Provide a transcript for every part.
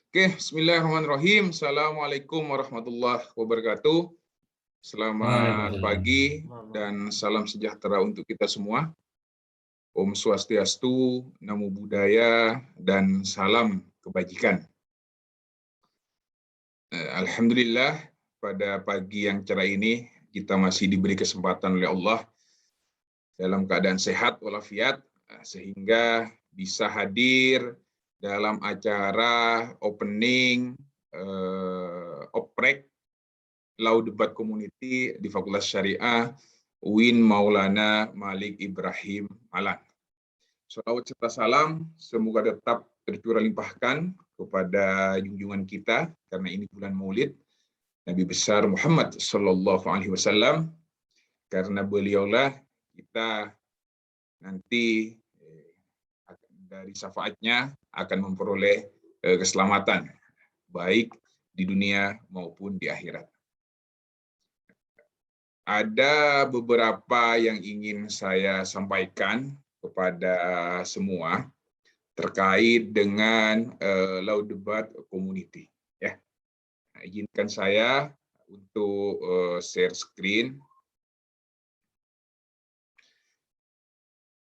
Oke, bismillahirrahmanirrahim. Assalamualaikum warahmatullahi wabarakatuh. Selamat pagi dan salam sejahtera untuk kita semua. Om Swastiastu, Namo Buddhaya, dan salam kebajikan. Alhamdulillah, pada pagi yang cerah ini kita masih diberi kesempatan oleh Allah dalam keadaan sehat walafiat, sehingga bisa hadir dalam acara opening oprek Law Debat Community di Fakultas Syariah UIN Maulana Malik Ibrahim Malang. Shalawat serta salam semoga tetap tercurah limpahkan kepada junjungan kita, karena ini bulan Maulid Nabi besar Muhammad Sallallahu Alaihi Wasallam, karena beliaulah kita nanti dari syafaatnya akan memperoleh keselamatan baik di dunia maupun di akhirat. Ada beberapa yang ingin saya sampaikan kepada semua terkait dengan Law Debat Community. Ya, izinkan saya untuk share screen.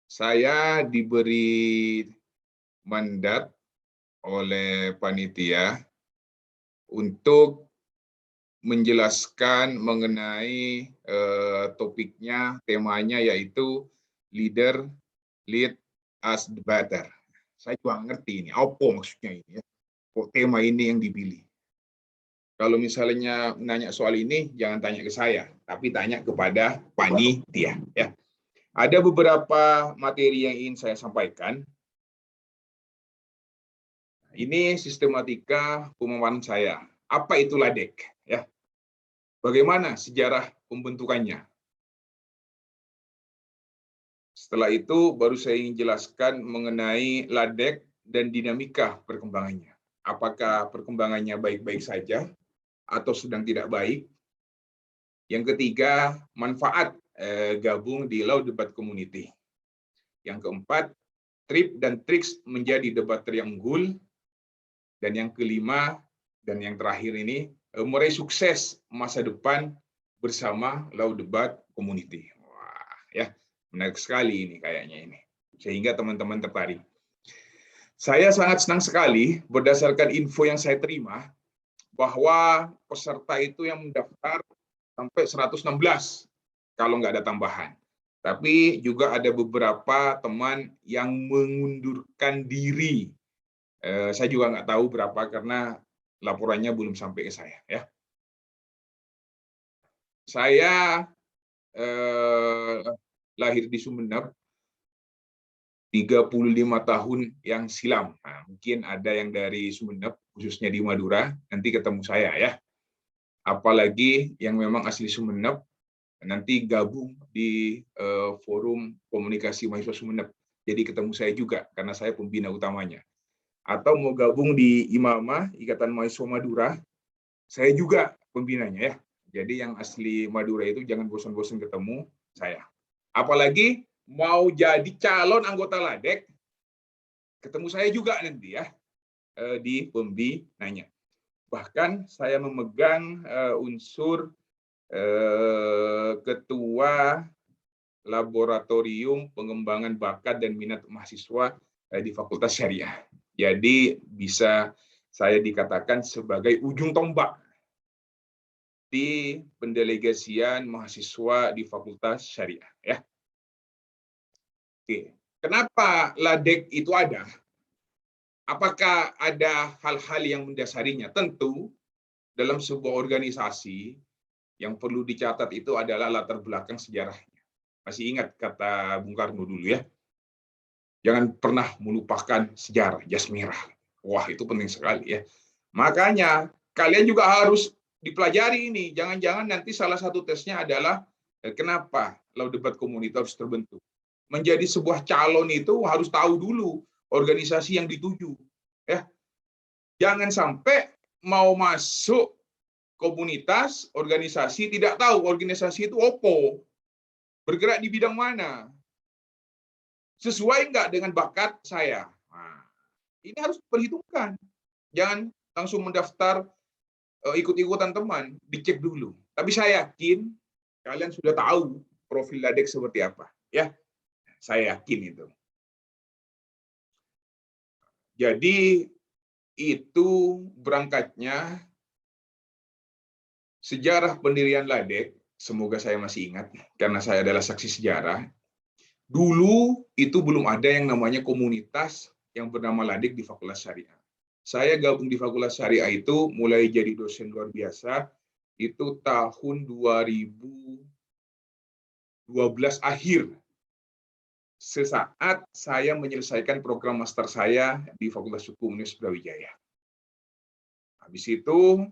Saya diberi mandat oleh panitia untuk menjelaskan mengenai topiknya, temanya yaitu Leader Lead as Debater. Saya juga ngerti ini, apa maksudnya ini ya, kok tema ini yang dipilih. Kalau misalnya nanya soal ini, jangan tanya ke saya, tapi tanya kepada panitia. Ya. Ada beberapa materi yang ingin saya sampaikan. Ini sistematika pemahaman saya. Apa itu LADEK? Ya. Bagaimana sejarah pembentukannya? Setelah itu baru saya ingin jelaskan mengenai LADEK dan dinamika perkembangannya. Apakah perkembangannya baik-baik saja atau sedang tidak baik? Yang ketiga, manfaat gabung di Law Debat Community. Yang keempat, trip dan triks menjadi debater yang unggul. Dan yang kelima dan yang terakhir ini, meraih sukses masa depan bersama Law Debat Community. Wah, ya, menarik sekali ini kayaknya ini. Sehingga teman-teman tertarik. Saya sangat senang sekali berdasarkan info yang saya terima bahwa peserta itu yang mendaftar sampai 116 kalau nggak ada tambahan. Tapi juga ada beberapa teman yang mengundurkan diri. Saya juga nggak tahu berapa karena laporannya belum sampai ke saya. Ya. Saya lahir di Sumeneb 35 tahun yang silam. Nah, mungkin ada yang dari Sumeneb, khususnya di Madura, nanti ketemu saya ya. Apalagi yang memang asli Sumeneb, nanti gabung di forum komunikasi mahasiswa Sumeneb. Jadi ketemu saya juga, karena saya pembina utamanya. Atau mau gabung di IMAMA, Ikatan Mahasiswa Madura, saya juga pembinanya ya. Jadi yang asli Madura itu jangan bosan-bosan ketemu saya. Apalagi mau jadi calon anggota LADEK, ketemu saya juga nanti ya di pembinanya. Bahkan saya memegang unsur ketua laboratorium pengembangan bakat dan minat mahasiswa di Fakultas Syariah. Jadi bisa saya dikatakan sebagai ujung tombak di pendelegasian mahasiswa di Fakultas Syariah. Ya. Oke. Kenapa LADEK itu ada? Apakah ada hal-hal yang mendasarinya? Tentu dalam sebuah organisasi yang perlu dicatat itu adalah latar belakang sejarahnya. Masih ingat kata Bung Karno dulu ya? Jangan pernah melupakan sejarah jas merah. Wah, itu penting sekali ya. Makanya kalian juga harus dipelajari ini. Jangan-jangan nanti salah satu tesnya adalah kenapa Law Debat Community harus terbentuk. Menjadi sebuah calon itu harus tahu dulu organisasi yang dituju. Ya. Jangan sampai mau masuk komunitas, organisasi, tidak tahu organisasi itu apa, bergerak di bidang mana, sesuai nggak dengan bakat saya. Nah, ini harus diperhitungkan. Jangan langsung mendaftar, ikut-ikutan teman, dicek dulu. Tapi saya yakin kalian sudah tahu profil Ladek seperti apa, ya. Saya yakin itu. Jadi itu berangkatnya sejarah pendirian Ladek. Semoga saya masih ingat karena saya adalah saksi sejarah. Dulu itu belum ada yang namanya komunitas yang bernama Ladek di Fakultas Syariah. Saya gabung di Fakultas Syariah itu mulai jadi dosen luar biasa itu tahun 2012 akhir. Sesaat saya menyelesaikan program master saya di Fakultas Hukum Universitas Brawijaya. Habis itu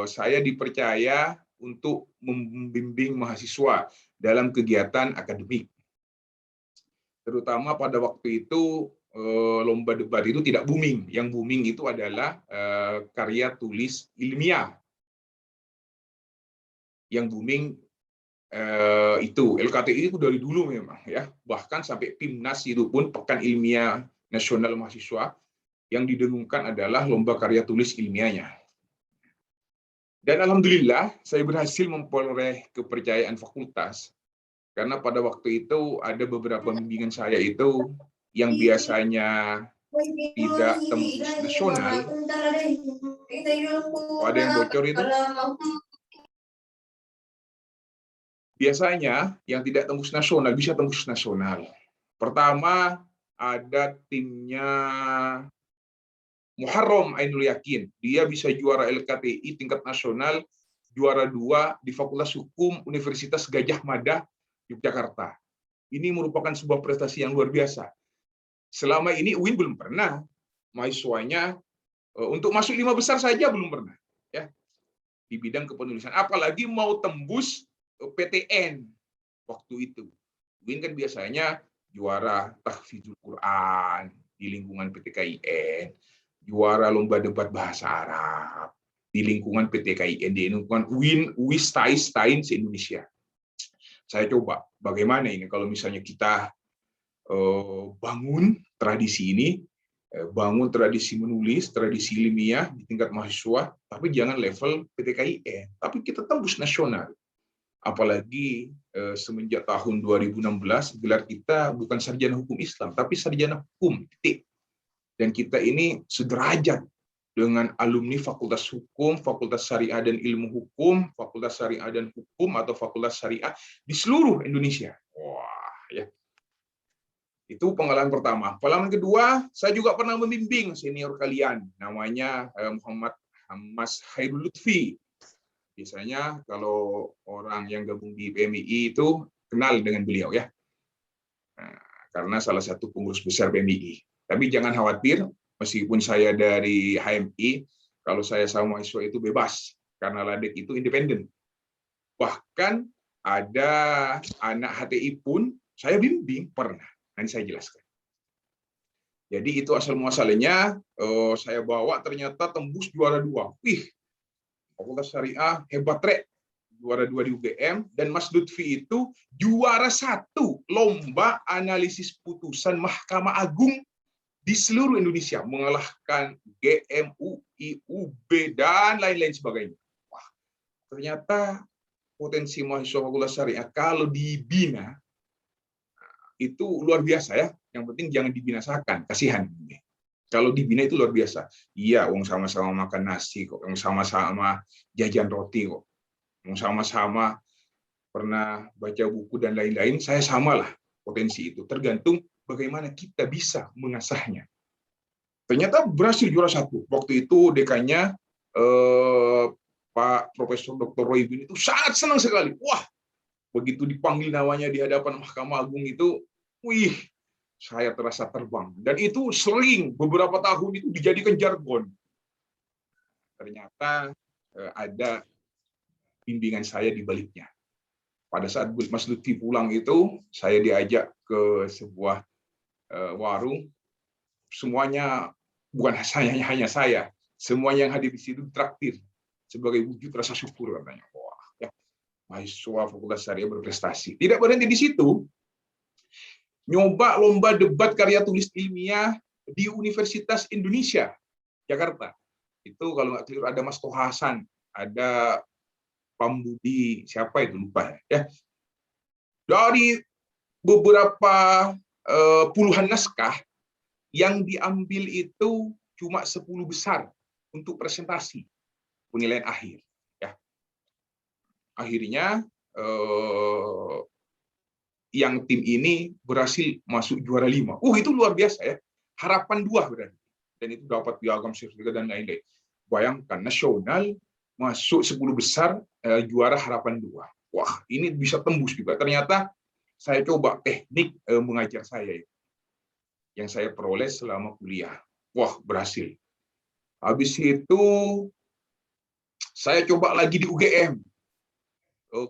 saya dipercaya untuk membimbing mahasiswa dalam kegiatan akademik. Terutama pada waktu itu lomba debat itu tidak booming. Yang booming itu adalah karya tulis ilmiah. Yang booming itu LKTI itu dari dulu memang ya, bahkan sampai PIMNAS itu pun Pekan Ilmiah Nasional Mahasiswa yang didengungkan adalah lomba karya tulis ilmiahnya. Dan alhamdulillah saya berhasil memperoleh kepercayaan fakultas karena pada waktu itu ada beberapa bimbingan saya itu yang biasanya tidak tembus nasional. Ada yang bocor itu? Biasanya yang tidak tembus nasional bisa tembus nasional. Pertama ada timnya Muharram Ainul Yakin. Dia bisa juara LKTI tingkat nasional, juara 2 di Fakultas Hukum Universitas Gajah Mada, Yogyakarta. Ini merupakan sebuah prestasi yang luar biasa. Selama ini UIN belum pernah mahasiswanya untuk masuk 5 besar saja belum pernah ya di bidang kepenulisan. Apalagi mau tembus PTN waktu itu. UIN kan biasanya juara tahfidzul Quran di lingkungan PTKIN, juara lomba debat bahasa Arab di lingkungan PTKIN, di lingkungan UIN, UIS, TAIN se-Indonesia. Saya coba bagaimana ini kalau misalnya kita bangun tradisi ini, bangun tradisi menulis, tradisi ilmiah di tingkat mahasiswa, tapi jangan level PTKIN, tapi kita tembus nasional. Apalagi semenjak tahun 2016 gelar kita bukan sarjana hukum Islam, tapi sarjana hukum. Dan kita ini sederajat dengan alumni Fakultas Hukum, Fakultas Syariah dan Ilmu Hukum, Fakultas Syariah dan Hukum atau Fakultas Syariah di seluruh Indonesia. Wah, ya. Itu pengalaman pertama. Pengalaman kedua, saya juga pernah membimbing senior kalian, namanya Muhammad Hamas Hairul Lutfi. Biasanya kalau orang yang gabung di PMII itu kenal dengan beliau ya, karena salah satu pengurus besar PMII. Tapi jangan khawatir, meskipun saya dari HMI, kalau saya sama mahasiswa itu bebas, karena Ladek itu independen. Bahkan ada anak HTI pun saya bimbing pernah, nanti saya jelaskan. Jadi itu asal muasalnya, saya bawa ternyata tembus juara 2. Wih, Fakultas Syariah hebat rek, juara 2 di UGM, dan Mas Lutfi itu juara 1 lomba analisis putusan Mahkamah Agung di seluruh Indonesia, mengalahkan GM, UI, UB, dan lain-lain sebagainya. Wah, ternyata potensi mahasiswa Fakultas Syariah kalau dibina itu luar biasa ya. Yang penting jangan dibinasakan, kasihan. Kalau dibina itu luar biasa. Iya, wong sama-sama makan nasi kok, wong sama-sama jajan roti kok, wong sama-sama pernah baca buku dan lain-lain. Saya samalah potensi itu. Tergantung bagaimana kita bisa mengasahnya. Ternyata berhasil juara 1. Waktu itu dekannya Pak Profesor Dr. Roy Bin itu sangat senang sekali. Wah, begitu dipanggil namanya di hadapan Mahkamah Agung itu, wih, saya terasa terbang. Dan itu sering beberapa tahun itu dijadikan jargon. Ternyata ada bimbingan saya di baliknya. Pada saat Mas Lutfi pulang itu, saya diajak ke sebuah warung. Semuanya, bukan hanya saya, semua yang hadir di situ traktir sebagai wujud rasa syukur katanya. Wah, ya, mahasiswa Fakultas Syariah berprestasi. Tidak berhenti di situ. Nyoba lomba debat karya tulis ilmiah di Universitas Indonesia, Jakarta. Itu kalau nggak keliru ada Mas Tohasan, ada Pambudi, siapa itu lupa ya. Dari beberapa puluhan naskah yang diambil itu cuma 10 besar untuk presentasi penilaian akhir. Ya. Akhirnya yang tim ini berhasil masuk juara 5. Itu luar biasa ya. Harapan 2 berarti. Dan itu dapat piagam sertifikat dan lain-lain. Bayangkan nasional masuk 10 besar juara harapan 2. Wah, ini bisa tembus juga. Ternyata saya coba teknik mengajar saya yang saya peroleh selama kuliah. Wah, berhasil. Habis itu saya coba lagi di UGM.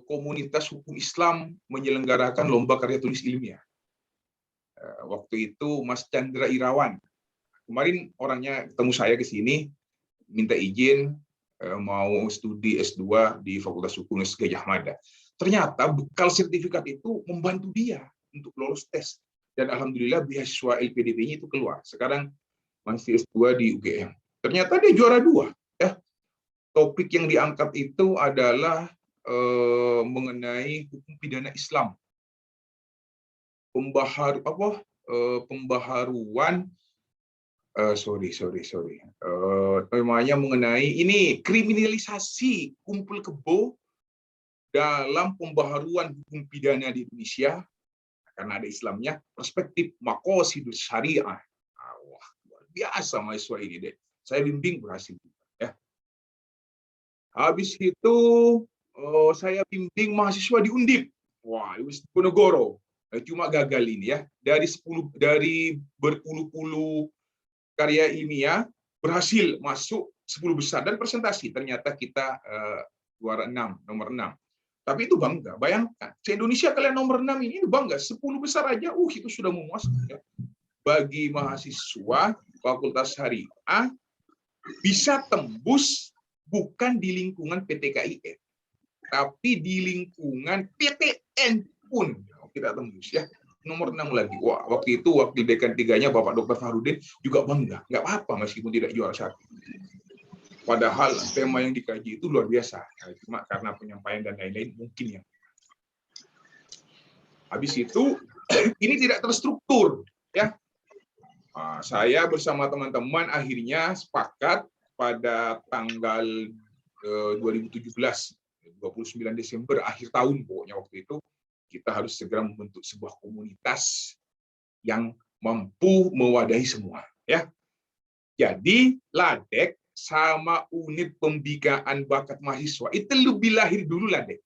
Komunitas Hukum Islam menyelenggarakan lomba karya tulis ilmiah. Waktu itu Mas Chandra Irawan. Kemarin orangnya ketemu saya ke sini, minta izin mau studi S2 di Fakultas Hukum Gajah Mada. Ternyata bekal sertifikat itu membantu dia untuk lolos tes. Dan alhamdulillah beasiswa LPDP-nya itu keluar. Sekarang masih S2 di UGM. Ternyata dia juara 2. Ya. Topik yang diangkat itu adalah mengenai hukum pidana Islam. Pembaharuan namanya mengenai ini kriminalisasi kumpul kebo dalam pembaharuan hukum pidana di Indonesia karena ada Islamnya, perspektif maqasidus syariah. Wah, luar biasa mahasiswa ini deh. Saya bimbing berhasil ya. Habis itu saya bimbing mahasiswa di Undip. Wah, Diponegoro. Cuma gagal ini ya. Dari berpuluh-puluh karya ilmiah berhasil masuk 10 besar dan presentasi. Ternyata kita juara 6, nomor 6. Tapi itu bangga. Bayangkan, se-Indonesia kalian nomor 6 ini bangga. 10 besar aja, itu sudah memuaskan. Ya. Bagi mahasiswa Fakultas Syariah bisa tembus bukan di lingkungan PTKIN, tapi di lingkungan PTN pun kita tembus ya. Nomor 6 lagi. Wah, waktu itu wakil dekan 3-nya Bapak Dr. Fahrudin juga bangga. Nggak apa-apa meskipun tidak juara 1. Padahal tema yang dikaji itu luar biasa. Cuma karena penyampaian dan lain-lain mungkin ya. Habis itu ini tidak terstruktur ya. Saya bersama teman-teman akhirnya sepakat pada tanggal 2017, 29 Desember akhir tahun pokoknya waktu itu kita harus segera membentuk sebuah komunitas yang mampu mewadahi semua ya. Jadi LADEK sama unit pembikaan bakat mahasiswa itu lebih lahir dulu LADEK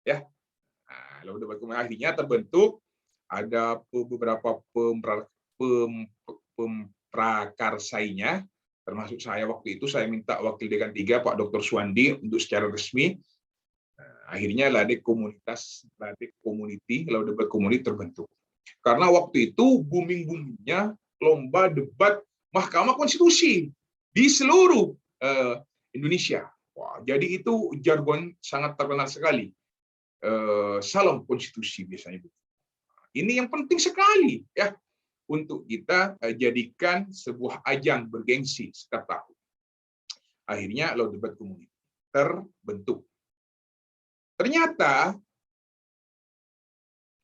ya. Lalu akhirnya terbentuk ada beberapa pemprakarsainya, termasuk saya waktu itu. Saya minta wakil dekan 3 Pak Dr. Suwandi untuk secara resmi. Akhirnya LADEK komunitas, LADEK community, lalu debat community terbentuk. Karena waktu itu booming-boomingnya lomba debat Mahkamah Konstitusi di seluruh Indonesia. Wah, jadi itu jargon sangat terkenal sekali. Salam konstitusi biasanya. Ini yang penting sekali ya untuk kita jadikan sebuah ajang bergengsi setiap tahun. Akhirnya law debat community terbentuk. Ternyata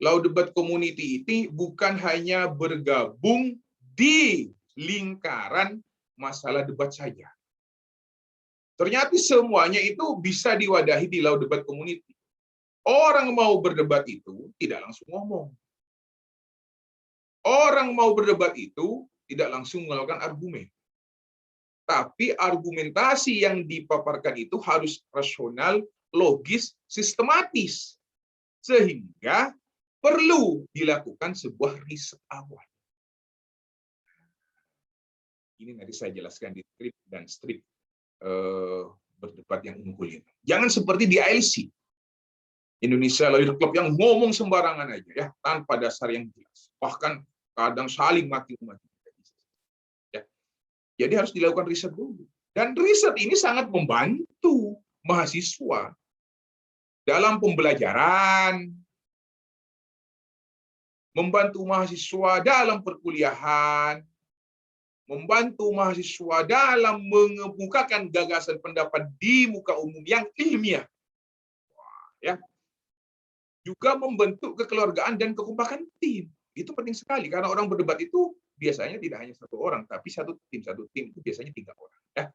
law debat community ini bukan hanya bergabung di lingkaran masalah debat saja. Ternyata semuanya itu bisa diwadahi di law debat community. Orang mau berdebat itu tidak langsung ngomong. Orang mau berdebat itu tidak langsung melakukan argumen. Tapi argumentasi yang dipaparkan itu harus rasional, logis, sistematis. Sehingga perlu dilakukan sebuah riset awal. Ini nanti saya jelaskan di strip dan strip berdebat yang unggul ini. Jangan seperti di ALC. Indonesia Lawyer Club yang ngomong sembarangan aja ya, tanpa dasar yang jelas. Bahkan kadang saling mati-mati. Ya. Jadi harus dilakukan riset dulu. Dan riset ini sangat membantu mahasiswa dalam pembelajaran, membantu mahasiswa dalam perkuliahan, membantu mahasiswa dalam mengemukakan gagasan pendapat di muka umum yang ilmiah. Ya. Juga membentuk kekeluargaan dan kekompakan tim. Itu penting sekali karena orang berdebat itu biasanya tidak hanya satu orang, tapi satu tim itu biasanya 3 orang. Ya.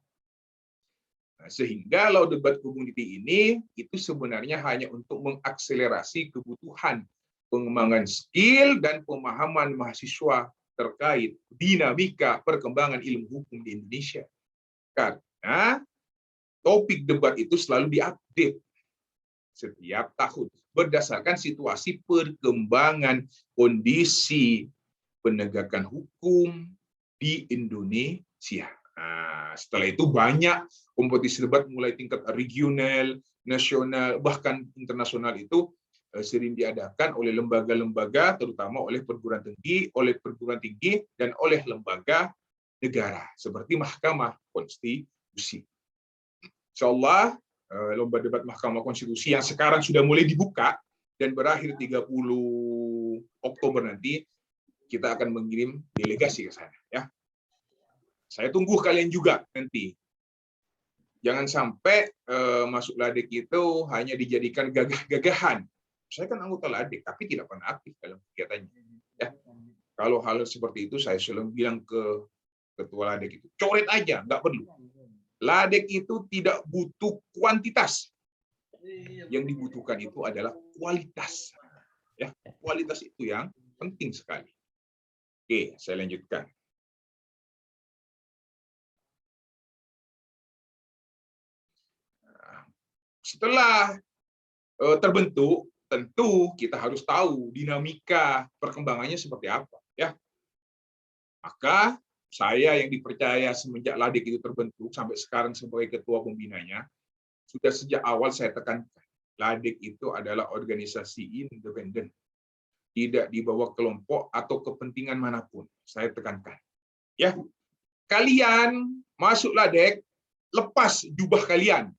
Nah, sehingga law debat community ini itu sebenarnya hanya untuk mengakselerasi kebutuhan pengembangan skill dan pemahaman mahasiswa terkait dinamika perkembangan ilmu hukum di Indonesia. Karena topik debat itu selalu diupdate setiap tahun berdasarkan situasi perkembangan kondisi penegakan hukum di Indonesia. Nah, setelah itu banyak kompetisi debat mulai tingkat regional, nasional, bahkan internasional itu sering diadakan oleh lembaga-lembaga, terutama oleh perguruan tinggi, dan oleh lembaga negara seperti Mahkamah Konstitusi. Insyaallah lomba debat Mahkamah Konstitusi yang sekarang sudah mulai dibuka dan berakhir 30 Oktober nanti, kita akan mengirim delegasi ke sana. Ya. Saya tunggu kalian juga nanti. Jangan sampai masuk LADEK itu hanya dijadikan gagah-gagahan. Saya kan anggota LADEK, tapi tidak pernah aktif dalam kegiatannya. Ya. Kalau hal seperti itu, saya selalu bilang ke ketua LADEK itu, coret aja, nggak perlu. LADEK itu tidak butuh kuantitas. Yang dibutuhkan itu adalah kualitas. Ya, kualitas itu yang penting sekali. Oke, saya lanjutkan. Setelah terbentuk, tentu kita harus tahu dinamika perkembangannya seperti apa. Ya, maka saya yang dipercaya semenjak LADEK itu terbentuk sampai sekarang sebagai ketua pembinanya, sudah sejak awal saya tekankan, LADEK itu adalah organisasi independen, tidak di bawah kelompok atau kepentingan manapun. Saya tekankan. Ya, kalian masuk LADEK, lepas jubah kalian.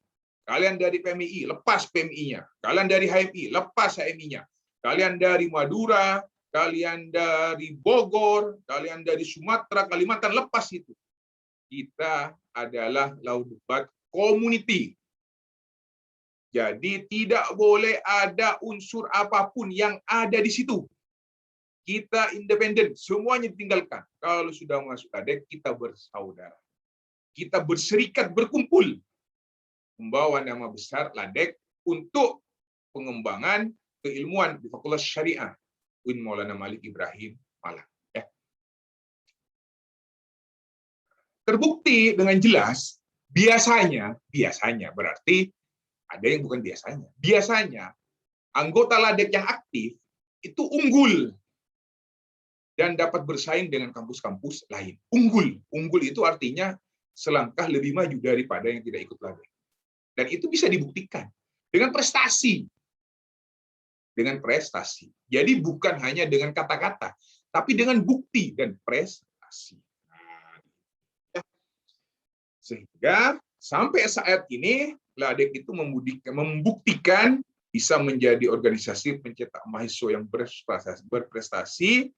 Kalian dari PMI, lepas PMI-nya. Kalian dari HMI, lepas HMI-nya. Kalian dari Madura, kalian dari Bogor, kalian dari Sumatera, Kalimantan, lepas itu. Kita adalah law debat community. Jadi tidak boleh ada unsur apapun yang ada di situ. Kita independen, semuanya ditinggalkan. Kalau sudah masuk LADEK, kita bersaudara. Kita berserikat, berkumpul. Membawa nama besar LADEK untuk pengembangan keilmuan di Fakultas Syariah UIN Maulana Malik Ibrahim Malang. Ya. Terbukti dengan jelas, biasanya berarti ada yang bukan biasanya. Biasanya anggota LADEK yang aktif itu unggul dan dapat bersaing dengan kampus-kampus lain. Unggul itu artinya selangkah lebih maju daripada yang tidak ikut LADEK. Dan itu bisa dibuktikan dengan prestasi. Jadi bukan hanya dengan kata-kata, tapi dengan bukti dan prestasi. Sehingga sampai saat ini LADEK itu membuktikan bisa menjadi organisasi pencetak mahasiswa yang berprestasi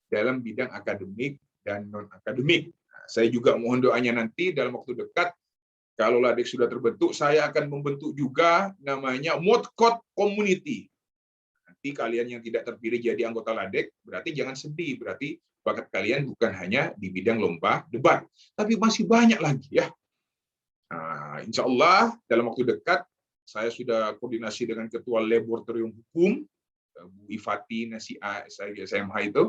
dalam bidang akademik dan non-akademik. Saya juga mohon doanya nanti dalam waktu dekat, kalau LADEK sudah terbentuk, saya akan membentuk juga namanya Modcode Community. Nanti kalian yang tidak terpilih jadi anggota LADEK, berarti jangan sedih. Berarti bakat kalian bukan hanya di bidang lomba debat, tapi masih banyak lagi ya. Nah, insya Allah dalam waktu dekat, saya sudah koordinasi dengan Ketua Laboratorium Hukum, Bu Ifati Nasia SMH itu,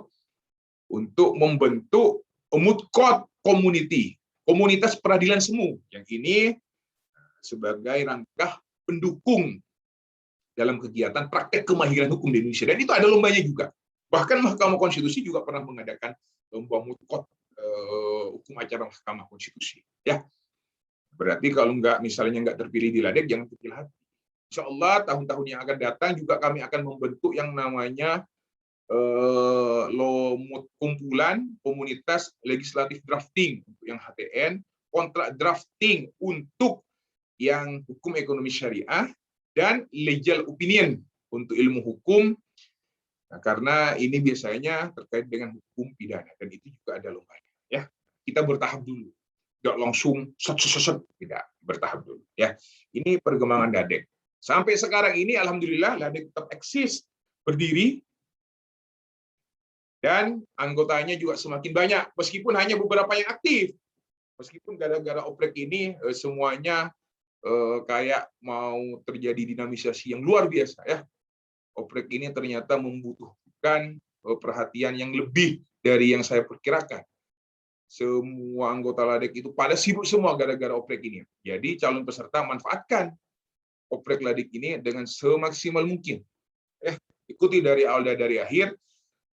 untuk membentuk Modcode Community. Komunitas peradilan semu, yang ini sebagai rangka pendukung dalam kegiatan praktek kemahiran hukum di Indonesia. Dan itu ada lombanya juga. Bahkan Mahkamah Konstitusi juga pernah mengadakan lomba Modcode hukum acara Mahkamah Konstitusi. Ya, berarti kalau misalnya nggak terpilih di LADEK, jangan kecil hati. Insya Allah tahun-tahun yang akan datang juga kami akan membentuk yang namanya kumpulan komunitas legislatif drafting untuk yang HTN, kontrak drafting untuk yang hukum ekonomi syariah, dan legal opinion untuk ilmu hukum. Nah, karena ini biasanya terkait dengan hukum pidana dan itu juga ada lombanya. Ya, kita bertahap dulu. Tidak langsung set, tidak, bertahap dulu. Ya, ini perkembangan LADEK. Sampai sekarang ini, alhamdulillah, LADEK tetap eksis, berdiri, dan anggotanya juga semakin banyak, meskipun hanya beberapa yang aktif. Meskipun gara-gara oprek ini semuanya kayak mau terjadi dinamisasi yang luar biasa ya. Oprek ini ternyata membutuhkan perhatian yang lebih dari yang saya perkirakan. Semua anggota LADEK itu pada sibuk semua gara-gara oprek ini. Jadi calon peserta manfaatkan oprek LADEK ini dengan semaksimal mungkin. Ikuti dari awal dan dari akhir,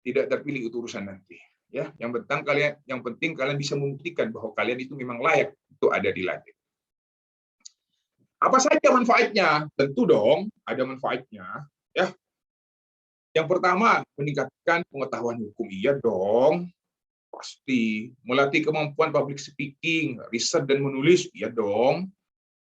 tidak terpilih itu urusan nanti. Ya, yang penting kalian bisa membuktikan bahwa kalian itu memang layak untuk ada di LADEK. Apa saja manfaatnya? Tentu dong ada manfaatnya. Ya, yang pertama meningkatkan pengetahuan hukum. Iya dong, pasti. Melatih kemampuan public speaking, riset dan menulis. Iya dong.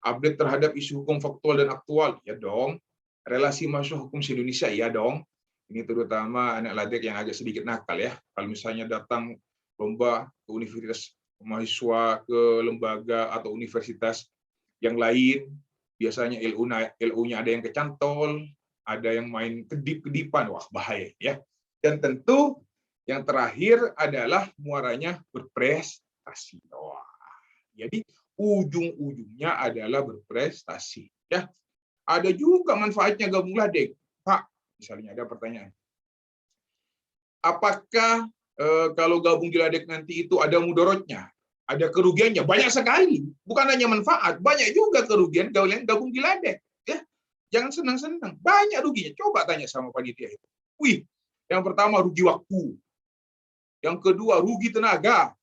Update terhadap isu hukum faktual dan aktual. Iya dong. Relasi mahasiswa hukum se-Indonesia. Iya dong. Ini terutama anak LADEK yang agak sedikit nakal ya. Kalau misalnya datang lomba ke universitas mahasiswa, ke lembaga atau universitas yang lain, biasanya LU-nya ada yang kecantol, ada yang main kedip-kedipan, wah bahaya ya. Dan tentu yang terakhir adalah muaranya berprestasi. Wah, jadi ujung-ujungnya adalah berprestasi ya. Ada juga manfaatnya gabung LADEK. Pak, misalnya ada pertanyaan. Apakah kalau gabung di LADEK nanti itu ada mudorotnya? Ada kerugiannya? Banyak sekali. Bukan hanya manfaat, banyak juga kerugian kalian gabung di LADEK. Ya, jangan senang-senang. Banyak ruginya. Coba tanya sama panitia itu. Wih, yang pertama rugi waktu. Yang kedua rugi tenaga.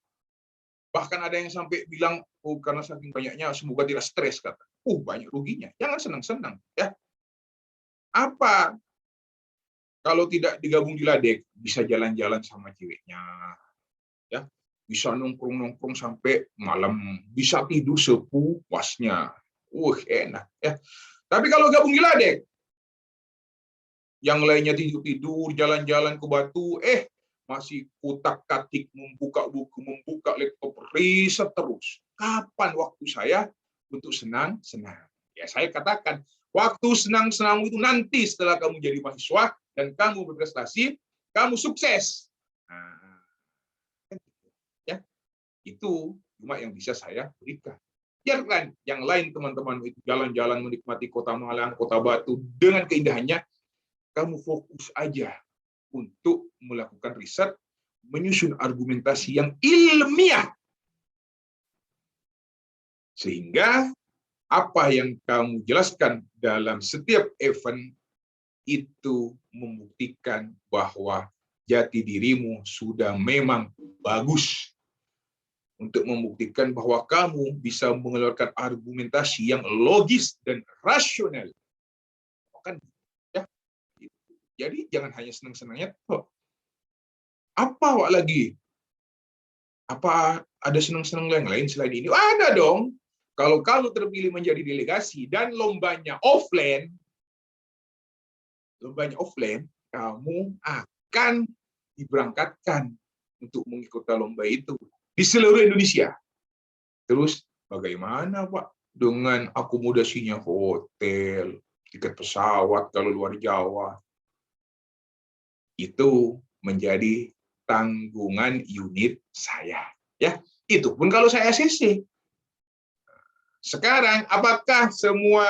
Bahkan ada yang sampai bilang, oh karena saking banyaknya semoga tidak stres kata. Banyak ruginya. Jangan senang-senang. Ya. Apa? Kalau tidak digabung di LADEK, bisa jalan-jalan sama ceweknya. Ya. Bisa nongkrong-nongkrong sampai malam, bisa tidur sepuasnya. Enak ya. Tapi kalau gabung di LADEK, yang lainnya tidur-tidur, jalan-jalan ke Batu, masih kutak-katik membuka buku, membuka laptop, riset terus. Kapan waktu saya untuk senang-senang? Ya saya katakan, waktu senang-senang itu nanti setelah kamu jadi mahasiswa dan kamu berprestasi, kamu sukses. Nah, ya, itu cuma yang bisa saya berikan. Biarkan yang lain teman-teman itu jalan-jalan menikmati kota Malang, kota Batu dengan keindahannya. Kamu fokus aja untuk melakukan riset, menyusun argumentasi yang ilmiah. Sehingga apa yang kamu jelaskan dalam setiap event itu membuktikan bahwa jati dirimu sudah memang bagus. Untuk membuktikan bahwa kamu bisa mengeluarkan argumentasi yang logis dan rasional. Kan, ya. Jadi jangan hanya senang-senangnya. Apa lagi? Apa ada senang-senang yang lain selain ini? Ada dong. Kalau kamu terpilih menjadi delegasi dan lombanya offline, kamu akan diberangkatkan untuk mengikuti lomba itu di seluruh Indonesia. Terus bagaimana Pak dengan akomodasinya, hotel, tiket pesawat kalau luar Jawa? Itu menjadi tanggungan unit saya. Ya, itu pun kalau saya ACC. Sekarang apakah semua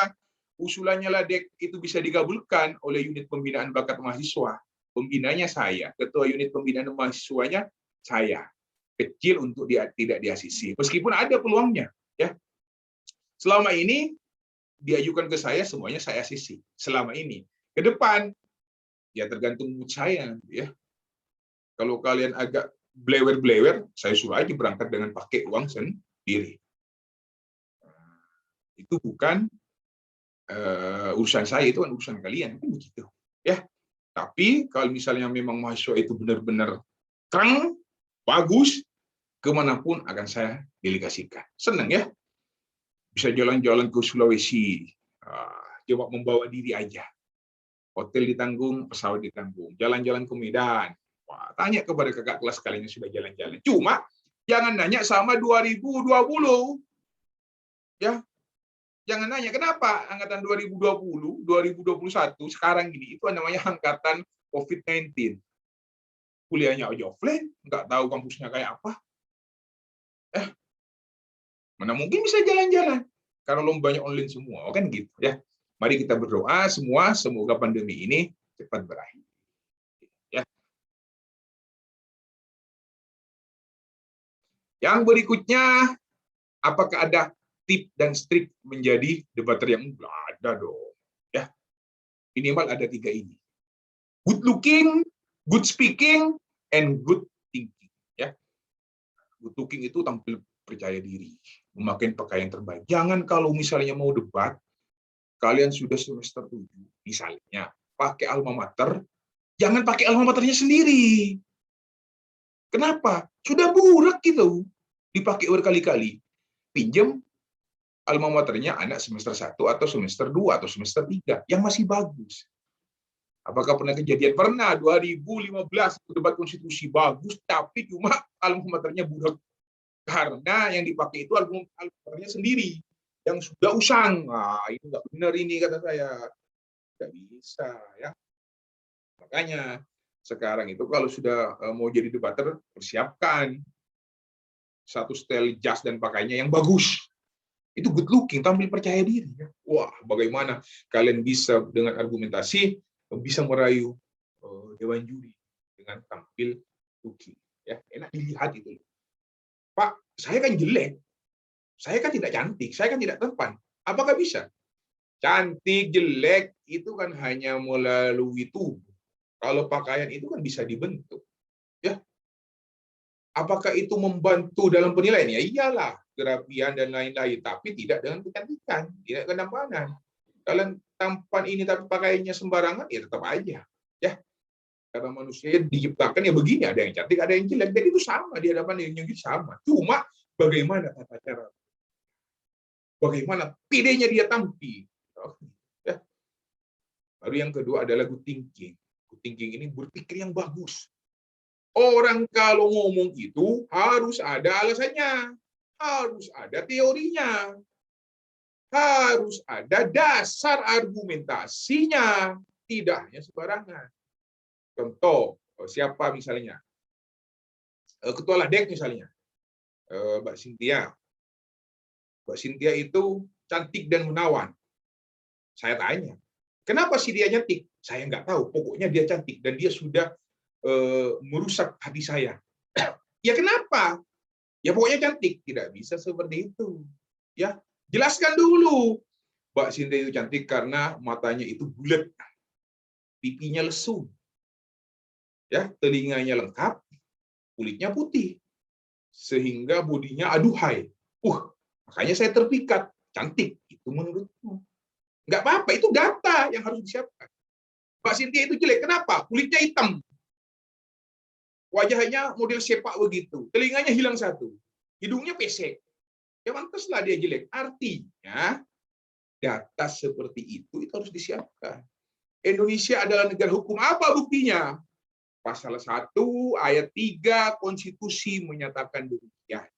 usulannya LADEK itu bisa digabulkan oleh unit pembinaan bakat mahasiswa? Pembinanya saya, ketua unit pembinaan mahasiswanya saya. Kecil untuk tidak di ACC, meskipun ada peluangnya. Ya, selama ini diajukan ke saya semuanya saya ACC. Selama ini, ke depan ya tergantung mood saya. Ya, kalau kalian agak blewer-blewer, saya suruh aja berangkat dengan pakai uang sendiri. Itu bukan urusan saya, itu kan urusan kalian, kan begitu. Ya, tapi kalau misalnya memang mahasiswa itu benar-benar keren, bagus, kemanapun akan saya delegasikan. Senang ya, bisa jalan-jalan ke Sulawesi, coba membawa diri aja. Hotel ditanggung, pesawat ditanggung, jalan-jalan ke Medan. Wah, tanya kepada kakak kelas kalian yang sudah jalan-jalan. Cuma Jangan nanya sama 2020. Ya, jangan nanya kenapa angkatan 2020, 2021 sekarang ini itu namanya angkatan COVID-19. Kuliahnya aja offline, nggak tahu kampusnya kayak apa. Mana mungkin bisa jalan-jalan kalau lombanya online semua, kan gitu ya. Mari kita berdoa semua semoga pandemi ini cepat berakhir. Ya. Yang berikutnya, apakah ada tip dan trik menjadi debater yang enggak ada dong? Ya, minimal ada 3 ini. Good looking, good speaking, and good thinking. Ya, good looking itu tampil percaya diri, memakai pakaian terbaik. Jangan kalau misalnya mau debat, kalian sudah semester 7, misalnya, pakai alma mater, jangan pakai alma maternya sendiri. Kenapa? Sudah burak gitu, dipakai berkali-kali. Pinjam alma maternya anak semester 1 atau semester 2 atau semester 3 yang masih bagus. Apakah pernah kejadian? Pernah, 2015 debat konstitusi bagus, tapi cuma alma maternya burak. Karena yang dipakai itu alma maternya sendiri, yang sudah usang. Nah, itu nggak benar ini, kata saya. Nggak bisa, ya. Makanya, sekarang itu kalau sudah mau jadi debater, persiapkan satu style jas dan pakainya yang bagus. Itu good looking, tampil percaya diri. Wah, bagaimana kalian bisa dengan argumentasi bisa merayu dewan juri dengan tampil looking. Ya, enak dilihat itu. Pak, saya kan jelek, saya kan tidak cantik, saya kan tidak tampan. Apakah bisa? Cantik, jelek itu kan hanya melalui tubuh. Kalau pakaian itu kan bisa dibentuk. Ya, apakah itu membantu dalam penilaian? Ya iyalah, kerapian dan lain-lain, tapi tidak dengan kecantikan, tidak kenampakan. Kalian tampan ini tapi pakaiannya sembarangan, ya tetap aja. Ya, karena manusia diciptakan ya begini, ada yang cantik, ada yang jelek, dan itu sama di hadapan yang sama. Cuma bagaimana tata cara, bagaimana PD-nya dia tampil. Ya. Baru yang kedua adalah good thinking. Good thinking ini berpikir yang bagus. Orang kalau ngomong itu harus ada alasannya, harus ada teorinya, harus ada dasar argumentasinya, tidak hanya sembarangan. Contoh, siapa misalnya? Ketua Ladek misalnya, Mbak Cynthia. Mbak Cynthia itu cantik dan menawan. Saya tanya, kenapa sih dia cantik? Saya nggak tahu, pokoknya dia cantik dan dia sudah merusak hati saya. Ya kenapa? Ya pokoknya cantik. Tidak bisa seperti itu. Ya, jelaskan dulu. Mbak Cynthia itu cantik karena matanya itu bulat, pipinya lesung, ya, telinganya lengkap, kulitnya putih, sehingga bodinya aduhai. Makanya saya terpikat. Cantik itu menurutmu. Nggak apa-apa, itu data yang harus disiapkan. Mbak Cynthia itu jelek. Kenapa? Kulitnya hitam. Wajahnya model sepak begitu. Telinganya hilang satu. Hidungnya pesek. Ya pantaslah dia jelek. Artinya, data seperti itu harus disiapkan. Indonesia adalah negara hukum. Apa buktinya? Pasal 1 ayat 3 konstitusi menyatakan demikian.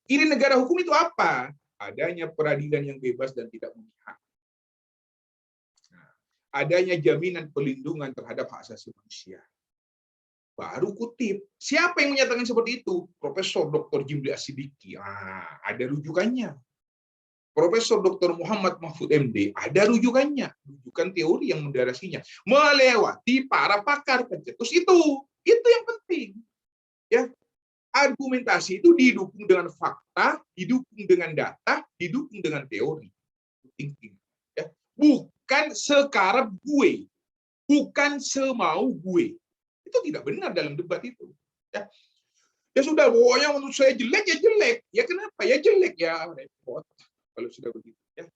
Ini negara hukum itu apa? Adanya peradilan yang bebas dan tidak memihak. Adanya jaminan pelindungan terhadap hak asasi manusia. Baru kutip. Siapa yang menyatakan seperti itu? Profesor Dr. Jimli Asidiki. Ada rujukannya. Profesor Dr. Muhammad Mahfud MD, ada rujukannya. Rujukan teori yang mendarasinya. Melewati para pakar pencetus itu. Itu yang penting. Ya, argumentasi itu didukung dengan fakta, didukung dengan data, didukung dengan teori. Thinking. Ya. Bukan sekarang gue. Bukan semau gue. Itu tidak benar dalam debat itu. Ya, ya sudah, pokoknya menurut saya jelek ya jelek. Ya kenapa? Ya jelek ya repot. Kalau sudah begitu, ya.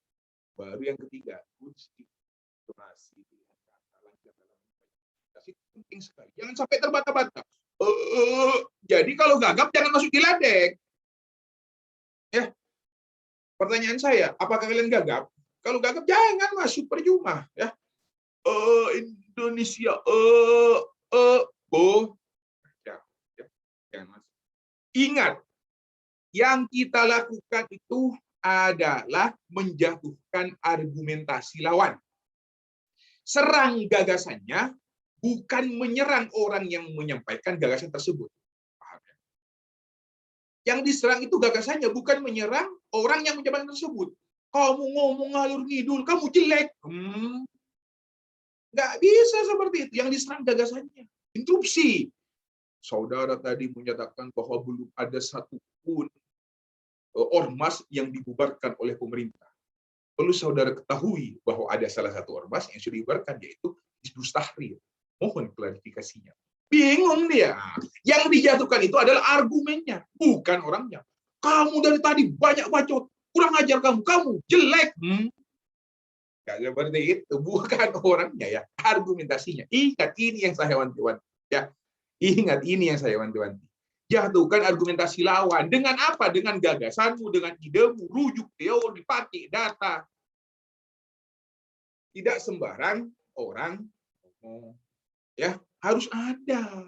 Baru yang ketiga, intonasi, penting sekali. Jangan sampai terbata-bata. Jadi kalau gagap jangan masuk di ladek. Ya. Pertanyaan saya, apakah kalian gagap? Kalau gagap jangan masuk, percuma. Ya. Indonesia, ya, jangan masuk. Ingat, yang kita lakukan itu adalah menjatuhkan argumentasi lawan. Serang gagasannya, bukan menyerang orang yang menyampaikan gagasan tersebut. Yang diserang itu gagasannya, bukan menyerang orang yang menyampaikan tersebut. Kamu ngomong ngalur ngidul, kamu jelek. Nggak bisa seperti itu. Yang diserang gagasannya. Interupsi. Saudara tadi menyatakan bahwa belum ada satupun ormas yang dibubarkan oleh pemerintah. Perlu saudara ketahui bahwa ada salah satu ormas yang sudah dibubarkan, yaitu Hizbut Tahrir. Mohon klarifikasinya. Bingung dia. Yang dijatuhkan itu adalah argumennya, bukan orangnya. Kamu dari tadi banyak bacot, kurang ajar kamu jelek. Gak seperti itu, bukan orangnya ya, argumentasinya. Ingat ini yang saya wanti-wanti ya. Ingat ini yang saya wanti-wanti. Jatuhkan argumentasi lawan dengan apa? Dengan gagasanmu, dengan idemu, rujuk teori, pakai data. Tidak sembarang orang ya harus ada.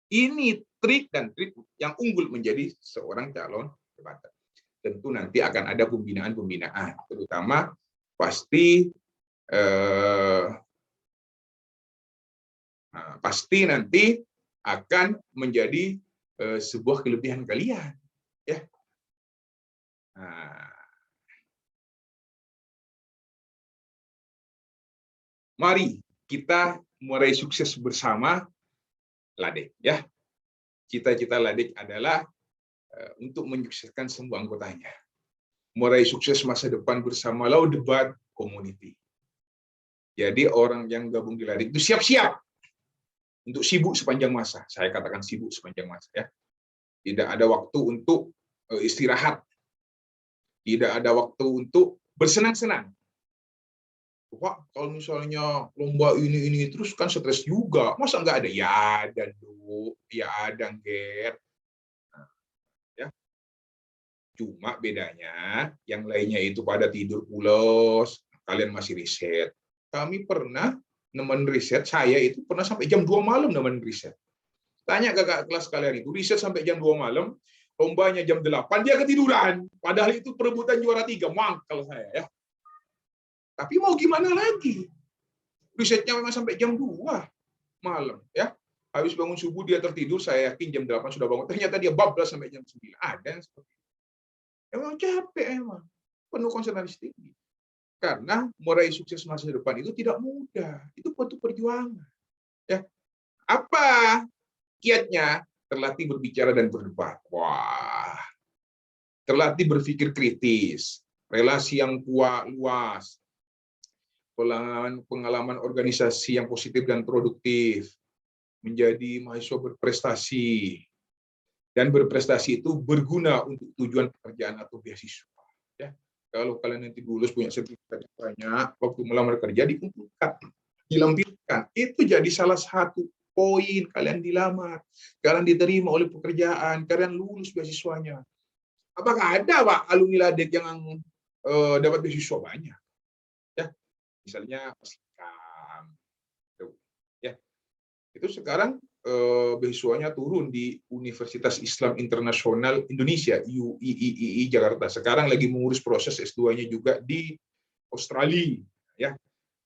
Ini trik dan trik yang unggul menjadi seorang calon jabatan. Tentu nanti akan ada pembinaan-pembinaan, terutama pasti nanti akan menjadi sebuah kelebihan kalian, ya. Mari kita meraih sukses bersama Ladek, ya. Cita-cita Ladek adalah untuk menyukseskan semua anggotanya, meraih sukses masa depan bersama Law Debat Community. Jadi orang yang gabung di Ladek itu siap-siap untuk sibuk sepanjang masa. Saya katakan sibuk sepanjang masa, ya. Tidak ada waktu untuk istirahat. Tidak ada waktu untuk bersenang-senang. Pak, kalau misalnya lomba ini terus kan stres juga. Masa nggak ada? Ya ada, Du. Ya ada, Ger. Ya. Cuma bedanya, yang lainnya itu pada tidur pulos, kalian masih riset. Kami pernah nemen riset, saya itu pernah sampai jam 2 malam nemen riset. Tanya kakak kelas kalian itu, riset sampai jam 2 malam, lombanya jam 8, dia ketiduran. Padahal itu perebutan juara 3, mangkel saya, ya. Tapi mau gimana lagi? Risetnya memang sampai jam 2 malam, ya. Habis bangun subuh dia tertidur, saya yakin jam 8 sudah bangun. Ternyata dia bablas sampai jam 9. Ada yang seperti itu. Emang capek, emang. Penuh konsentrasi tinggi. Karena meraih sukses masa depan itu tidak mudah. Itu butuh perjuangan. Ya. Apa kiatnya? Terlatih berbicara dan berdebat. Wah. Terlatih berpikir kritis. Relasi yang kuat, luas. Pengalaman organisasi yang positif dan produktif, menjadi mahasiswa berprestasi, dan berprestasi itu berguna untuk tujuan pekerjaan atau beasiswa. Ya, kalau kalian nanti lulus punya sertifikat banyak, waktu melamar kerja dikumpulkan, dilampirkan, itu jadi salah satu poin kalian dilamar, kalian diterima oleh pekerjaan, kalian lulus beasiswanya. Apakah ada Pak alumni Ladek yang dapat beasiswa banyak? Ya. Misalnya ya, itu sekarang beasiswanya turun di Universitas Islam Internasional Indonesia UIII Jakarta. Sekarang lagi mengurus proses S2-nya juga di Australia, ya.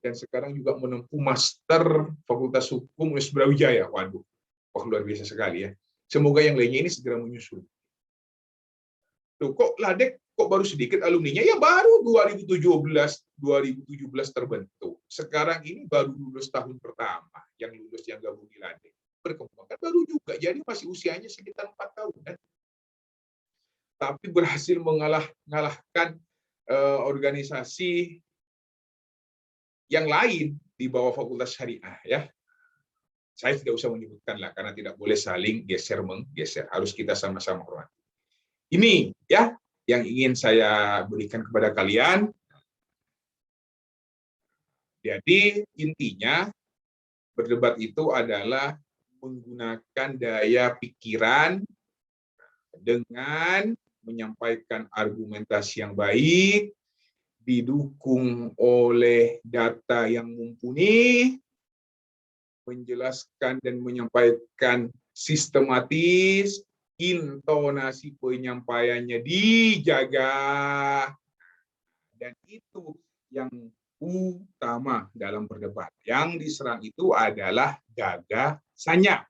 Dan sekarang juga menempuh master Fakultas Hukum Universitas Brawijaya. Waduh, luar biasa sekali, ya. Semoga yang lainnya ini segera menyusul. Loh, kok Ladek kok baru sedikit alumninya? Ya baru 2017 terbentuk. Sekarang ini baru lulus tahun pertama yang lulus yang gabung di Ladek. Perkembangan baru juga, jadi masih usianya sekitar 4 tahun. Tapi berhasil mengalahkan organisasi yang lain di bawah Fakultas Syariah, ya. Saya tidak usah menyebutkan lah, karena tidak boleh saling geser-menggeser. Harus kita sama-sama hormati. Ini, ya, yang ingin saya berikan kepada kalian. Jadi intinya berdebat itu adalah menggunakan daya pikiran dengan menyampaikan argumentasi yang baik, didukung oleh data yang mumpuni, menjelaskan dan menyampaikan sistematis, intonasi penyampaiannya dijaga, dan itu yang utama dalam berdebat. Yang diserang itu adalah gagasannya,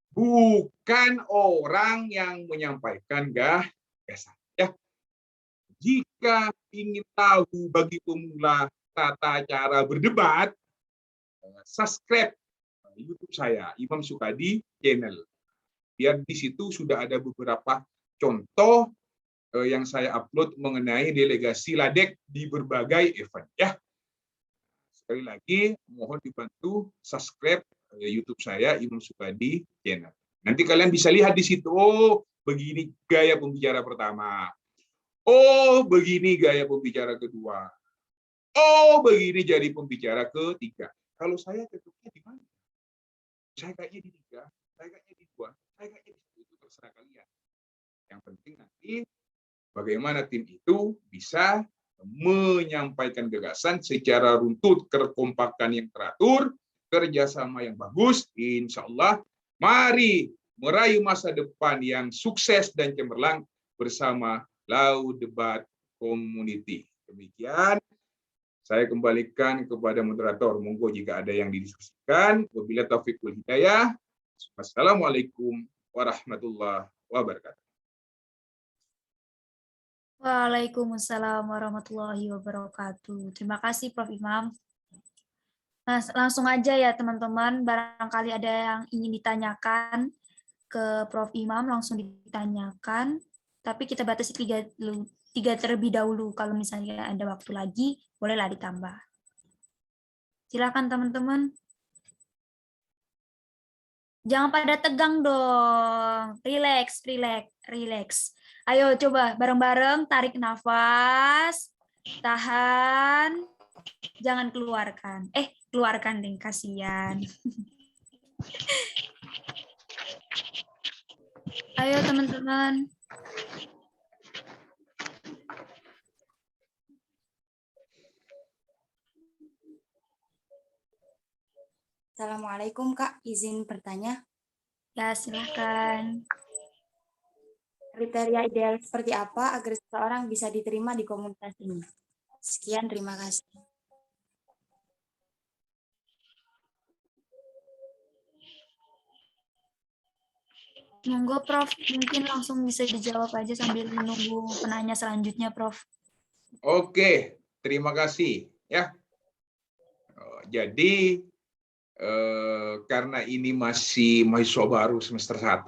bukan orang yang menyampaikan gagasan. Ya, jika ingin tahu bagi pemula tata cara berdebat, subscribe YouTube saya, Imam Sukadi Channel. Biar di situ sudah ada beberapa contoh yang saya upload mengenai delegasi LADEK di berbagai event. Ya, sekali lagi mohon dibantu subscribe YouTube saya, Imam Sukadi Channel. Nanti kalian bisa lihat di situ, oh begini gaya pembicara pertama, oh begini gaya pembicara kedua, oh begini jadi pembicara ketiga. Kalau saya cocoknya di mana? Saya kayaknya di 3, saya kayaknya di 2, saya kayaknya di 1, itu terserah kalian. Yang penting nanti bagaimana tim itu bisa menyampaikan gagasan secara runtut, kekompakan yang teratur, kerjasama yang bagus. Insya Allah, mari meraih masa depan yang sukses dan cemerlang bersama Lau Debat Community. Demikian. Saya kembalikan kepada moderator. Monggo jika ada yang didiskusikan. Wabillahi taufiq wal hidayah. Wassalamualaikum warahmatullahi wabarakatuh. Waalaikumsalam warahmatullahi wabarakatuh. Terima kasih Prof. Imam. Nah, langsung aja ya teman-teman. Barangkali ada yang ingin ditanyakan ke Prof. Imam, langsung ditanyakan. Tapi kita batasi 3 terlebih dahulu. Kalau misalnya ada waktu lagi, bolehlah ditambah. Silakan teman-teman. Jangan pada tegang dong. Relax, relax, relax. Ayo coba bareng-bareng tarik nafas. Tahan. Jangan keluarkan. Keluarkan deh, kasihan. Ayo teman-teman. Assalamualaikum Kak, izin bertanya. Ya, silakan. Kriteria ideal seperti apa agar seseorang bisa diterima di komunitas ini? Sekian, terima kasih. Monggo Prof, mungkin langsung bisa dijawab aja sambil menunggu penanya selanjutnya Prof. Oke, terima kasih. Ya, jadi karena ini masih mahasiswa baru semester 1,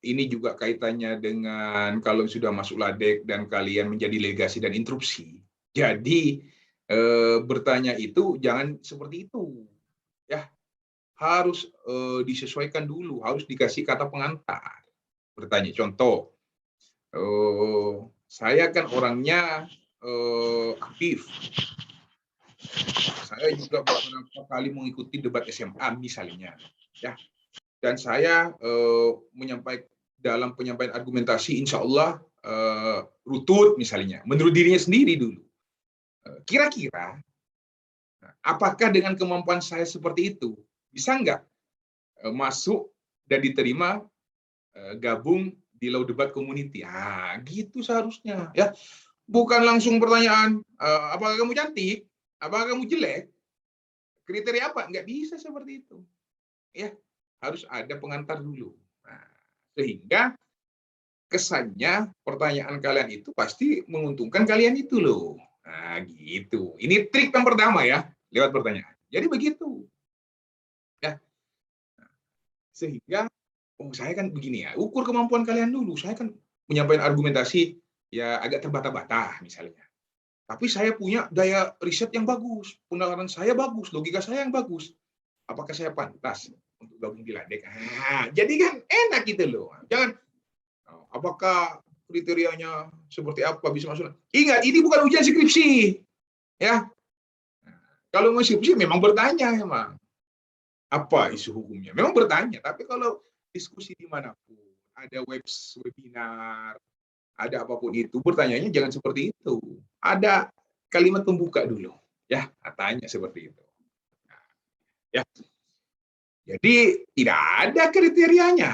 ini juga kaitannya dengan kalau sudah masuk LADEK dan kalian menjadi legasi dan instruksi. Jadi bertanya itu jangan seperti itu, ya, harus disesuaikan dulu, harus dikasih kata pengantar. Bertanya, contoh, saya kan orangnya aktif. Saya juga beberapa kali mengikuti debat SMA misalnya, ya. Dan saya menyampaikan dalam penyampaian argumentasi, insya Allah rutut misalnya, menurut dirinya sendiri dulu. Kira-kira, apakah dengan kemampuan saya seperti itu bisa nggak masuk dan diterima gabung di Lau Debat Community? Gitu seharusnya, ya. Bukan langsung pertanyaan, apakah kamu cantik? Apakah kamu jelek? Kriteria apa? Nggak bisa seperti itu. Ya, harus ada pengantar dulu. Nah, sehingga kesannya pertanyaan kalian itu pasti menguntungkan kalian itu loh. Nah, gitu. Ini trik yang pertama ya, lewat pertanyaan. Jadi begitu. Ya. Sehingga saya kan begini ya, ukur kemampuan kalian dulu. Saya kan menyampaikan argumentasi ya agak terbata-bata misalnya. Tapi saya punya daya riset yang bagus, pendalaman saya bagus, logika saya yang bagus. Apakah saya pantas untuk gabung di LADEK? Jadi kan enak gitu loh. Jangan, apakah kriterianya seperti apa bisa masuk? Ingat, ini bukan ujian skripsi, ya. Kalau mau skripsi memang bertanya memang apa isu hukumnya, memang bertanya. Tapi kalau diskusi dimanapun, ada webinar, ada apapun itu, bertanyanya jangan seperti itu. Ada kalimat pembuka dulu, ya, tanya seperti itu. Ya. Jadi tidak ada kriterianya.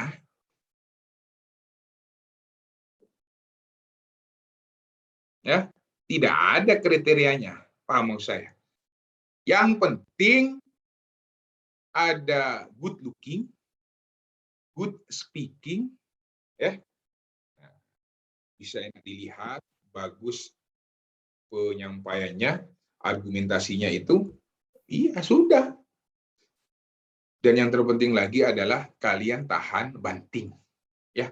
Ya, tidak ada kriterianya. Paham maksud saya? Yang penting ada good looking, good speaking, ya, bisa enak dilihat, bagus penyampaiannya, argumentasinya itu, iya sudah. Dan yang terpenting lagi adalah kalian tahan banting, ya,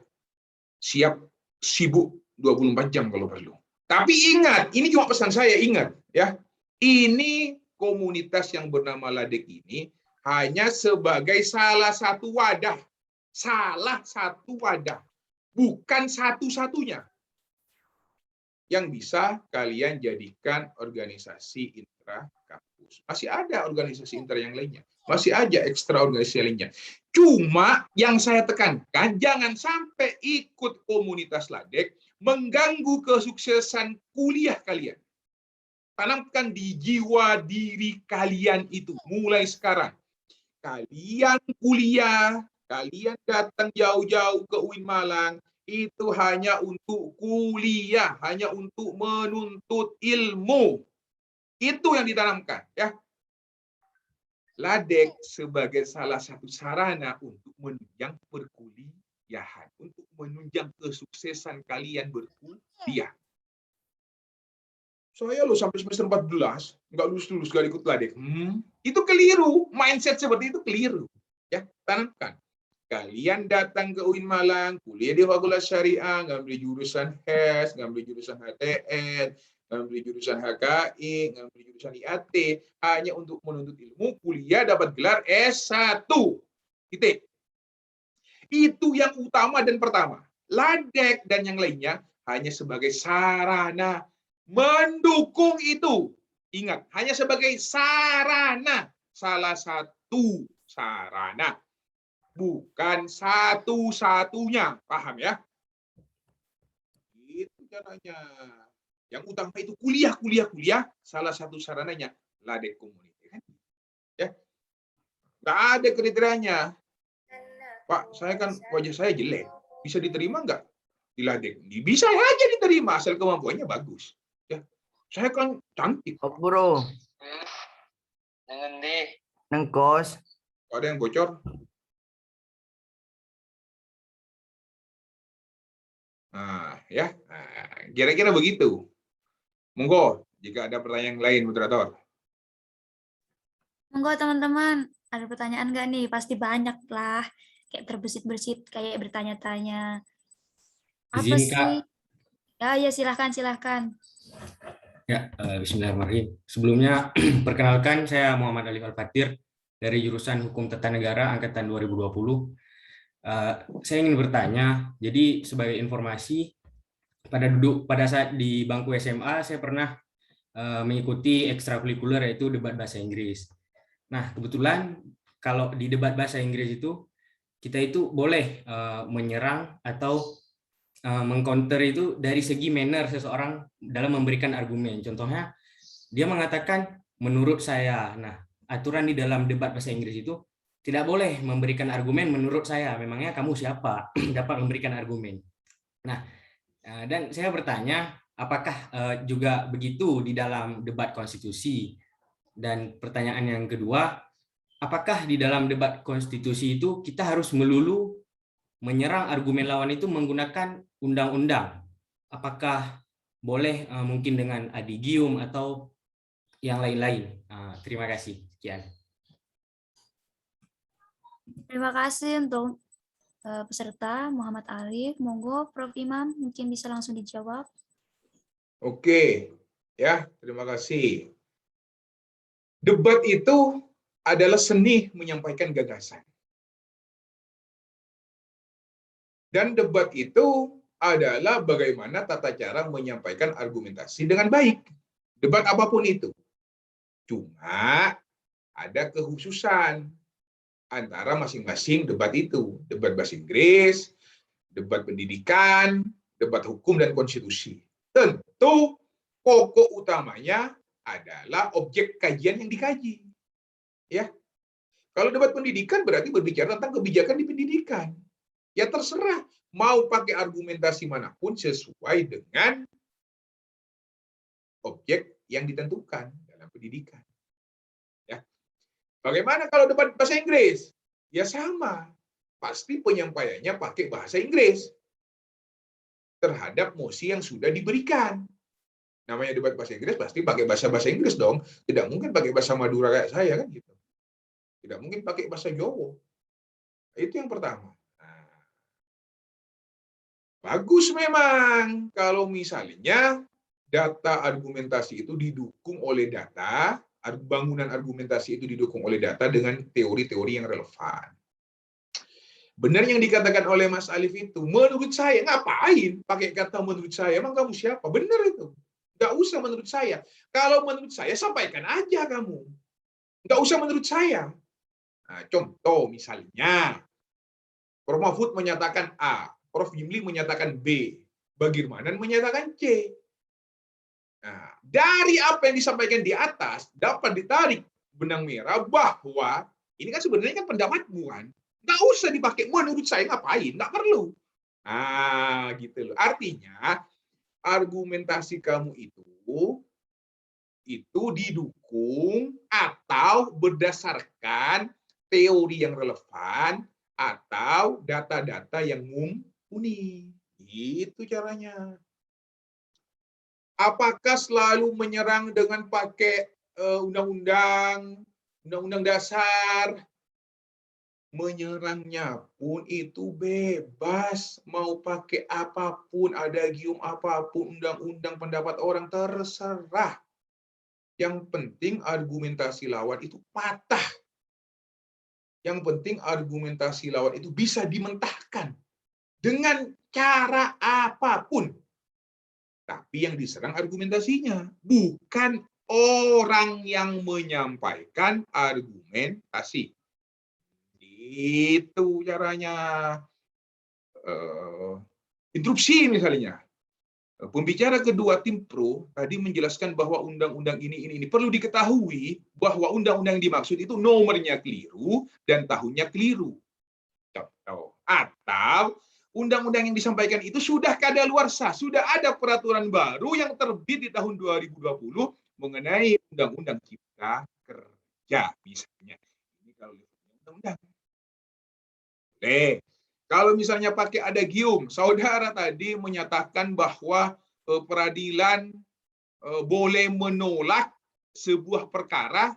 siap sibuk 24 jam kalau perlu. Tapi ingat, ini cuma pesan saya, ingat, ya, ini komunitas yang bernama Ladek ini hanya sebagai salah satu wadah, bukan satu-satunya yang bisa kalian jadikan organisasi intra kampus. Masih ada organisasi intra yang lainnya, masih ada ekstra organisasi lainnya. Cuma yang saya tekankan, jangan sampai ikut komunitas Ladek mengganggu kesuksesan kuliah kalian. Tanamkan di jiwa diri kalian itu mulai sekarang. Kalian kuliah, kalian datang jauh-jauh ke UIN Malang, itu hanya untuk kuliah, hanya untuk menuntut ilmu. Itu yang ditanamkan, ya. Ladek sebagai salah satu sarana untuk menunjang perkuliahan, untuk menunjang kesuksesan kalian berkuliah. Saya loh sampai semester 14 nggak lulus nggak ikut Ladek. Itu keliru, mindset seperti itu keliru. Ya, tanamkan. Kalian datang ke UIN Malang, kuliah di Fakultas Syariah, ngambil jurusan HES, ngambil jurusan HTN, ngambil jurusan HKI, ngambil jurusan IAT, hanya untuk menuntut ilmu, kuliah dapat gelar S1. Titik. Itu yang utama dan pertama. Ladek dan yang lainnya hanya sebagai sarana mendukung itu. Ingat, hanya sebagai sarana. Salah satu sarana. Bukan satu-satunya. Paham ya? Itu caranya. Yang utama itu kuliah. Salah satu sarananya Ladek Community. Ya. Nggak ada kriterianya. Pak, saya kan wajah saya jelek. Bisa diterima nggak di Ladek? Bisa aja diterima, asal kemampuannya bagus. Ya. Saya kan cantik. Oh, bro. Nang kos. Ada yang bocor? Nah, ya. Nah, kira-kira begitu. Monggo, jika ada pertanyaan lain, moderator. Monggo teman-teman, ada pertanyaan nggak nih? Pasti banyak lah. Kayak terbesit-besit, kayak bertanya-tanya. Apa Izin, Kak. sih? Ya, silahkan. Ya, bismillahirrahmanirrahim. Sebelumnya, perkenalkan saya Muhammad Alif Al-Fatir dari jurusan Hukum Tata Negara Angkatan 2020. Saya ingin bertanya, jadi sebagai informasi, pada saat di bangku SMA, saya pernah mengikuti ekstrakurikuler yaitu debat bahasa Inggris. Nah, kebetulan kalau di debat bahasa Inggris itu, kita itu boleh menyerang atau mengcounter itu dari segi manner seseorang dalam memberikan argumen. Contohnya, dia mengatakan menurut saya. Nah, aturan di dalam debat bahasa Inggris itu tidak boleh memberikan argumen menurut saya. Memangnya kamu siapa dapat memberikan argumen? Nah, dan saya bertanya, apakah juga begitu di dalam debat konstitusi? Dan pertanyaan yang kedua, apakah di dalam debat konstitusi itu kita harus melulu menyerang argumen lawan itu menggunakan undang-undang? Apakah boleh mungkin dengan adigium atau yang lain-lain? Terima kasih. Sekian. Terima kasih untuk peserta Muhammad Alif. Monggo Prof. Imam mungkin bisa langsung dijawab. Oke, ya, terima kasih. Debat itu adalah seni menyampaikan gagasan. Dan debat itu adalah bagaimana tata cara menyampaikan argumentasi dengan baik. Debat apapun itu. Cuma ada kekhususan antara masing-masing debat itu. Debat bahasa Inggris, debat pendidikan, debat hukum dan konstitusi. Tentu pokok utamanya adalah objek kajian yang dikaji. Ya. Kalau debat pendidikan berarti berbicara tentang kebijakan di pendidikan. Ya terserah, mau pakai argumentasi manapun sesuai dengan objek yang ditentukan dalam pendidikan. Ya. Bagaimana kalau debat bahasa Inggris? Ya sama, pasti penyampaiannya pakai bahasa Inggris terhadap mosi yang sudah diberikan. Namanya debat bahasa Inggris pasti pakai bahasa Inggris dong. Tidak mungkin pakai bahasa Madura kayak saya kan gitu. Tidak mungkin pakai bahasa Jawa. Itu yang pertama. Nah, bagus memang kalau misalnya data argumentasi itu didukung oleh data, bangunan argumentasi itu didukung oleh data dengan teori-teori yang relevan. Benar yang dikatakan oleh Mas Alif itu, menurut saya, ngapain pakai kata menurut saya? Emang kamu siapa? Benar itu. Nggak usah menurut saya. Kalau menurut saya, sampaikan aja kamu. Nggak usah menurut saya. Nah, contoh misalnya, Prof. Mahfud menyatakan A, Prof. Jimli menyatakan B, Bagirmanan menyatakan C. Nah, dari apa yang disampaikan di atas, dapat ditarik benang merah bahwa ini kan sebenarnya kan pendapatmu kan. Nggak usah dipakai menurut saya, ngapain, nggak perlu. Nah, gitu loh. Artinya, argumentasi kamu itu didukung atau berdasarkan teori yang relevan atau data-data yang mumpuni. Itu caranya. Apakah selalu menyerang dengan pakai undang-undang dasar? Menyerangnya pun itu bebas, mau pakai apapun, adagium apapun, undang-undang pendapat orang, terserah. Yang penting argumentasi lawan itu patah. Yang penting argumentasi lawan itu bisa dimentahkan dengan cara apapun. Tapi yang diserang argumentasinya, bukan orang yang menyampaikan argumentasi. Itu caranya. Interupsi misalnya. Pembicara kedua tim pro tadi menjelaskan bahwa undang-undang ini perlu diketahui bahwa undang-undang yang dimaksud itu nomornya keliru dan tahunnya keliru. Contoh. Atau undang-undang yang disampaikan itu sudah kadaluarsa, sudah ada peraturan baru yang terbit di tahun 2020 mengenai undang-undang cipta kerja misalnya. Ini kalau undang-undang. Kalau misalnya pakai adagium, saudara tadi menyatakan bahwa peradilan boleh menolak sebuah perkara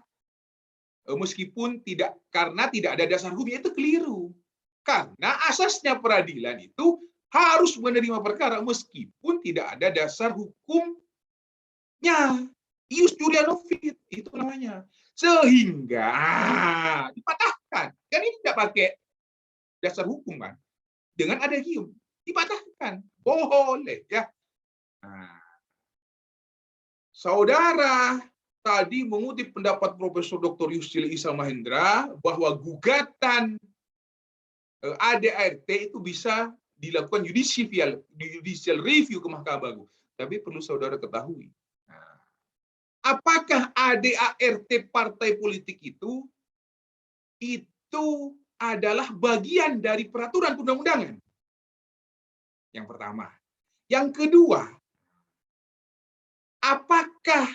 meskipun karena tidak ada dasar hukumnya, itu keliru. Karena asasnya peradilan itu harus menerima perkara meskipun tidak ada dasar hukumnya. Ius curia novit, itu namanya. Sehingga dipatahkan. Kan ini tidak pakai dasar hukum kan? Dengan adagium dipatahkan, boleh ya. Nah, saudara tadi mengutip pendapat Profesor Dr. Yusril Iza Mahendra bahwa gugatan ADART itu bisa dilakukan judicial review ke Mahkamah Agung. Tapi perlu saudara ketahui, apakah ADART partai politik itu adalah bagian dari peraturan perundang-undangan. Yang pertama. Yang kedua, apakah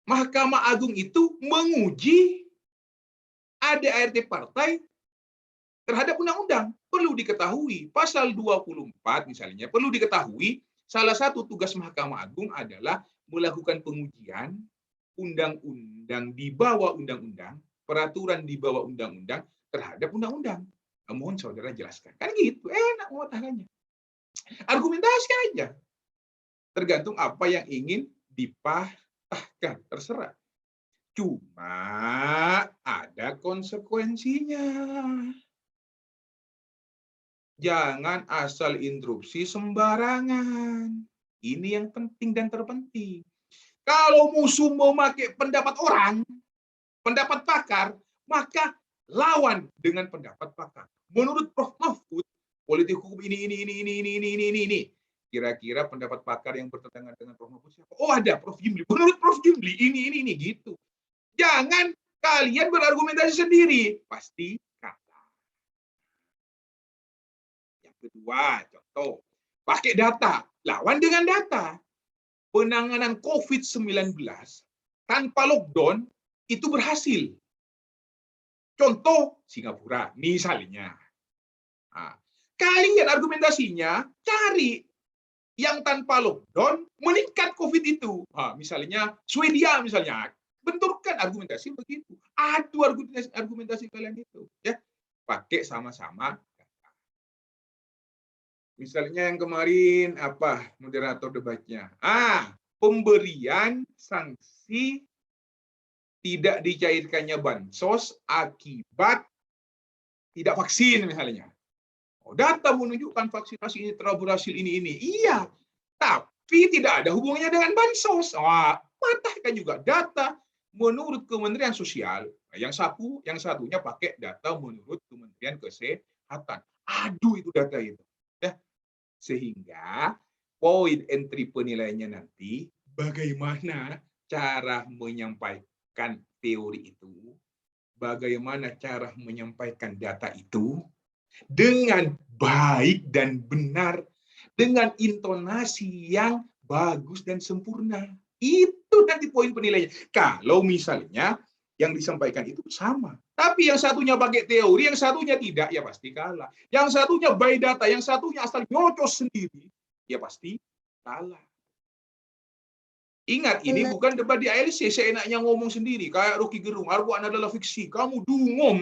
Mahkamah Agung itu menguji ADART partai terhadap undang-undang? Perlu diketahui, pasal 24 misalnya, perlu diketahui salah satu tugas Mahkamah Agung adalah melakukan pengujian undang-undang di bawah undang-undang, peraturan di bawah undang-undang terhadap undang-undang. Mohon saudara jelaskan. Kan gitu, enak mengatakannya. Argumentasi aja. Tergantung apa yang ingin dipatahkan, terserah. Cuma ada konsekuensinya. Jangan asal interupsi sembarangan. Ini yang penting dan terpenting. Kalau musuh memakai pendapat orang, pendapat pakar, maka lawan dengan pendapat pakar. Menurut Prof. Mahfud, politik hukum ini. Kira-kira pendapat pakar yang bertentangan dengan Prof. Mahfud siapa? Oh, ada Prof. Jimli. Menurut Prof. Jimli ini gitu. Jangan Kalian berargumentasi sendiri, pasti kalah. Yang kedua, contoh, pakai data, lawan dengan data. Penanganan COVID-19 tanpa lockdown itu berhasil. Contoh Singapura, misalnya. Nah, kalian argumentasinya cari yang tanpa lockdown meningkat COVID itu. Nah, misalnya Swedia misalnya. Benturkan argumentasi begitu. Adu argumentasi kalian itu. Ya, pakai sama-sama. Misalnya yang kemarin apa moderator debatnya? Pemberian sanksi tidak dicairkannya bansos akibat tidak vaksin misalnya. Data menunjukkan vaksinasi ini telah berhasil ini. Iya, tapi tidak ada hubungannya dengan bansos. Patahkan juga data menurut Kementerian Sosial. Yang satunya pakai data menurut Kementerian Kesehatan. Aduh itu data itu. Ya. Sehingga poin entry penilaiannya nanti bagaimana cara menyampaikan teori itu, bagaimana cara menyampaikan data itu dengan baik dan benar, dengan intonasi yang bagus dan sempurna. Itu nanti poin penilaiannya. Kalau misalnya yang disampaikan itu sama, tapi yang satunya pakai teori, yang satunya tidak, ya pasti kalah. Yang satunya by data, yang satunya asal nyocos sendiri, ya pasti kalah. Ingat, ini bukan debat di ALC, seenaknya ngomong sendiri, kayak Rocky Gerung, Al-Quran adalah fiksi, kamu dungom.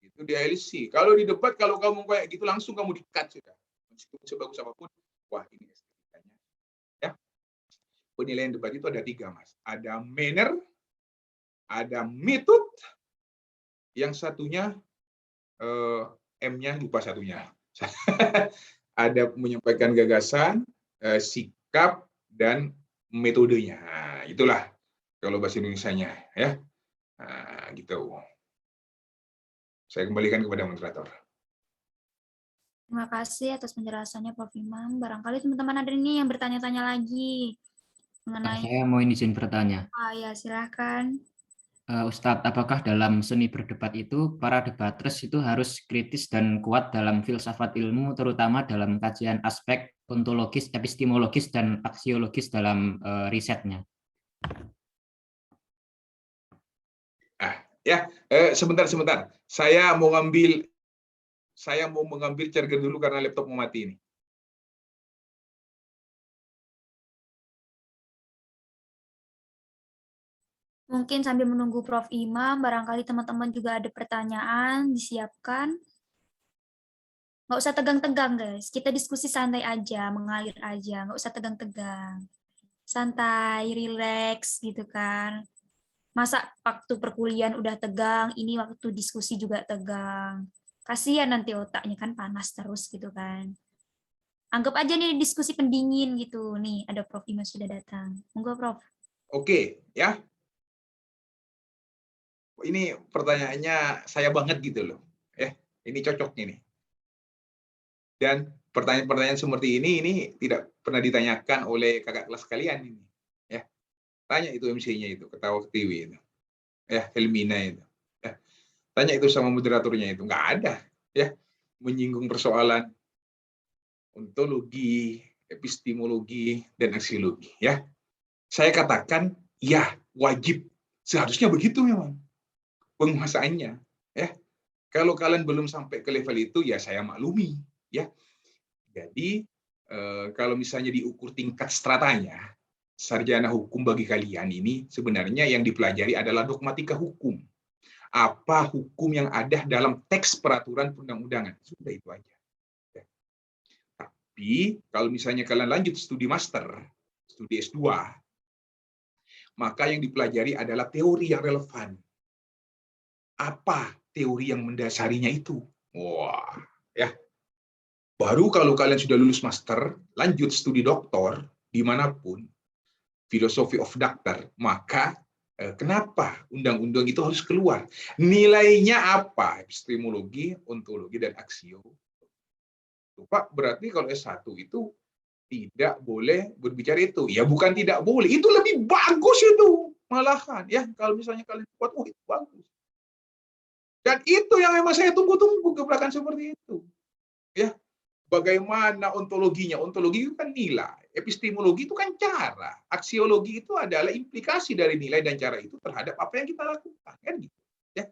Itu di ALC. Kalau di debat, kalau kamu kayak gitu, langsung kamu di-cut sudah. Meskipun sebagus apapun, wah ini estetikanya. Ya. Penilaian debat itu ada 3, Mas. Ada manner, ada metode, yang satunya M-nya lupa satunya. Ada menyampaikan gagasan, sikap, dan metodenya. Nah, itulah kalau bahasa Indonesianya, ya. Nah, gitu. Saya kembalikan kepada moderator. Terima kasih atas penjelasannya Prof. Imam. Barangkali teman-teman ada nih yang bertanya-tanya lagi mengenai. Saya mau izin bertanya. Ya, silakan. Ustadz, apakah dalam seni berdebat itu para debaters itu harus kritis dan kuat dalam filsafat ilmu, terutama dalam kajian aspek ontologis, epistemologis, dan aksiologis dalam risetnya? Sebentar. Saya mau mengambil charger dulu karena laptop mau mati ini. Mungkin sambil menunggu Prof. Imam, barangkali teman-teman juga ada pertanyaan, disiapkan. Nggak usah tegang-tegang, guys. Kita diskusi santai aja, mengalir aja. Nggak usah tegang-tegang. Santai, relax gitu kan. Masa waktu perkuliahan udah tegang, ini waktu diskusi juga tegang. Kasihan nanti otaknya kan panas terus gitu kan. Anggap aja nih diskusi pendingin gitu. Nih, ada Prof. Imam sudah datang. Monggo, Prof. Oke, ya. Ini pertanyaannya saya banget gitu loh. Ini cocok ini. Dan pertanyaan-pertanyaan seperti ini tidak pernah ditanyakan oleh kakak kelas kalian ini. Ya. Tanya itu MC-nya itu, ketawa ketiwi itu. Helmina itu. Tanya itu sama moderatornya itu, nggak ada. Ya. Menyinggung persoalan ontologi, epistemologi, dan aksiologi. Ya. Saya katakan, ya wajib. Seharusnya begitu memang penguasaannya. Ya. Kalau kalian belum sampai ke level itu, ya saya maklumi. Ya. Jadi, kalau misalnya diukur tingkat stratanya, sarjana hukum bagi kalian ini sebenarnya yang dipelajari adalah dogmatika hukum. Apa hukum yang ada dalam teks peraturan perundang-undangan. Sudah itu aja. Ya. Tapi, kalau misalnya kalian lanjut studi master, studi S2, maka yang dipelajari adalah teori yang relevan. Apa teori yang mendasarinya itu? Wah, ya. Baru kalau kalian sudah lulus master, lanjut studi doktor, dimanapun, philosophy of doctor, maka kenapa undang-undang itu harus keluar? Nilainya apa? Epistemologi, ontologi, dan aksiologi. Pak, berarti kalau S1 itu tidak boleh berbicara itu. Ya bukan tidak boleh, itu lebih bagus itu malahan ya. Kalau misalnya kalian kuat, oh itu bagus. Dan itu yang memang saya tunggu-tunggu gebrakan seperti itu. Ya, bagaimana ontologinya? Ontologi itu kan nilai, epistemologi itu kan cara, aksiologi itu adalah implikasi dari nilai dan cara itu terhadap apa yang kita lakukan, kan gitu. Ya,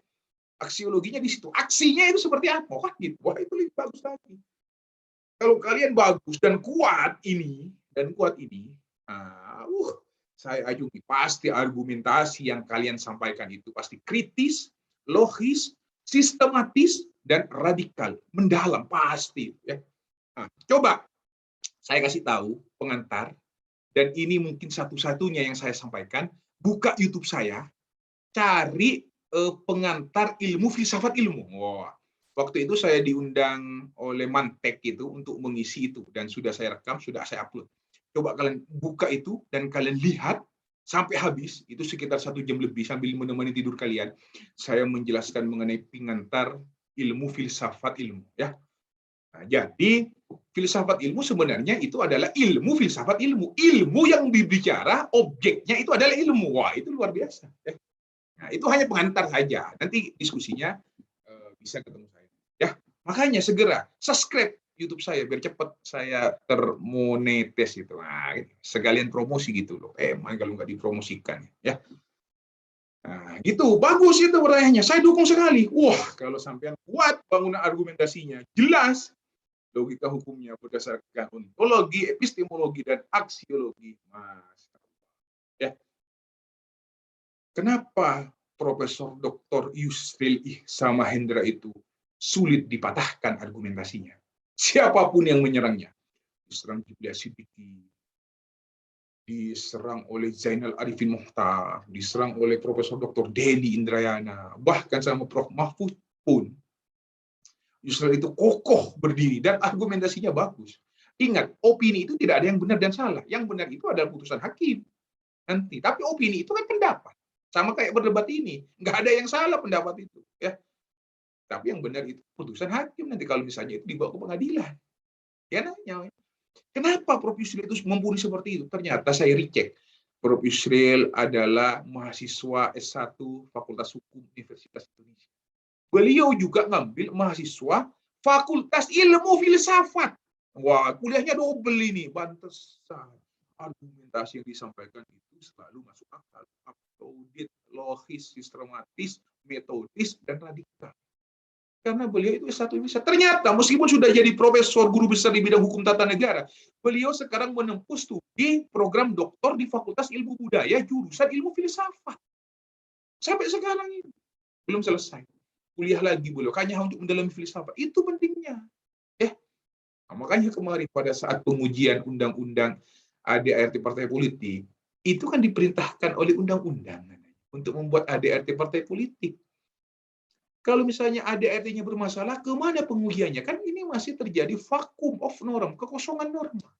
aksiologinya di situ, aksinya itu seperti apa, kan gitu. Wah itu lebih bagus lagi. Kalau kalian bagus dan kuat ini saya ajungi pasti argumentasi yang kalian sampaikan itu pasti kritis, logis, sistematis, dan radikal, mendalam pasti. Ya. Nah, coba saya kasih tahu pengantar, dan ini mungkin satu-satunya yang saya sampaikan, buka YouTube saya, cari pengantar ilmu filsafat ilmu. Wah, waktu itu saya diundang oleh Mantek itu untuk mengisi itu, dan sudah saya rekam, sudah saya upload. Coba kalian buka itu dan kalian lihat sampai habis, itu sekitar 1 jam lebih sambil menemani tidur kalian. Saya menjelaskan mengenai pengantar ilmu filsafat ilmu. Ya. Nah, jadi filsafat ilmu sebenarnya itu adalah ilmu filsafat ilmu. Ilmu yang berbicara, objeknya itu adalah ilmu. Wah, itu luar biasa. Ya. Nah, itu hanya pengantar saja. Nanti diskusinya bisa ketemu saya. Ya, makanya segera subscribe YouTube saya biar cepat saya termonetis itu. Nah, sekalian promosi gitu loh. Kalau nggak dipromosikan ya. Nah, gitu. Bagus itu pertanyaannya. Saya dukung sekali. Wah, kalau sampean kuat bangunan argumentasinya, jelas logika hukumnya berdasarkan ontologi, epistemologi, dan aksiologi. Mas. Ya. Kenapa Profesor Dr. Yusril Ihsan Mahendra itu sulit dipatahkan argumentasinya? Siapapun yang menyerangnya. Diserang Julia Siddiqui, diserang oleh Zainal Arifin Mokhtar, diserang oleh Profesor Dr. Deni Indrayana, bahkan sama Prof. Mahfud pun. Yusril itu kokoh berdiri dan argumentasinya bagus. Ingat, opini itu tidak ada yang benar dan salah. Yang benar itu adalah putusan hakim. Nanti, tapi opini itu kan pendapat. Sama kayak berdebat ini, nggak ada yang salah pendapat itu, ya. Tapi yang benar itu putusan hakim nanti kalau misalnya itu dibawa ke pengadilan. Ya nanya, kenapa Prof. Yusril itu mumpuni seperti itu? Ternyata saya recheck. Prof. Yusril adalah mahasiswa S1 Fakultas Hukum Universitas Indonesia. Beliau juga ngambil mahasiswa Fakultas Ilmu Filsafat. Wah, kuliahnya double ini, pantesan. Argumentasi yang disampaikan itu selalu masuk akal, audit, logis, sistematis, metodis, dan radikal. Karena beliau itu S1 Indonesia. Ternyata meskipun sudah jadi profesor guru besar di bidang hukum tata negara, beliau sekarang menempuh studi program doktor di Fakultas Ilmu Budaya jurusan Ilmu Filsafat. Sampai sekarang ini belum selesai. Kuliah lagi beliau, hanya untuk mendalami filsafat. Itu pentingnya. Nah, makanya kemarin pada saat pengujian undang-undang ADART partai politik, itu kan diperintahkan oleh undang-undang untuk membuat ADART partai politik. Kalau misalnya ADART-nya bermasalah, kemana pengujiannya? Kan ini masih terjadi vakum of norm, kekosongan norma.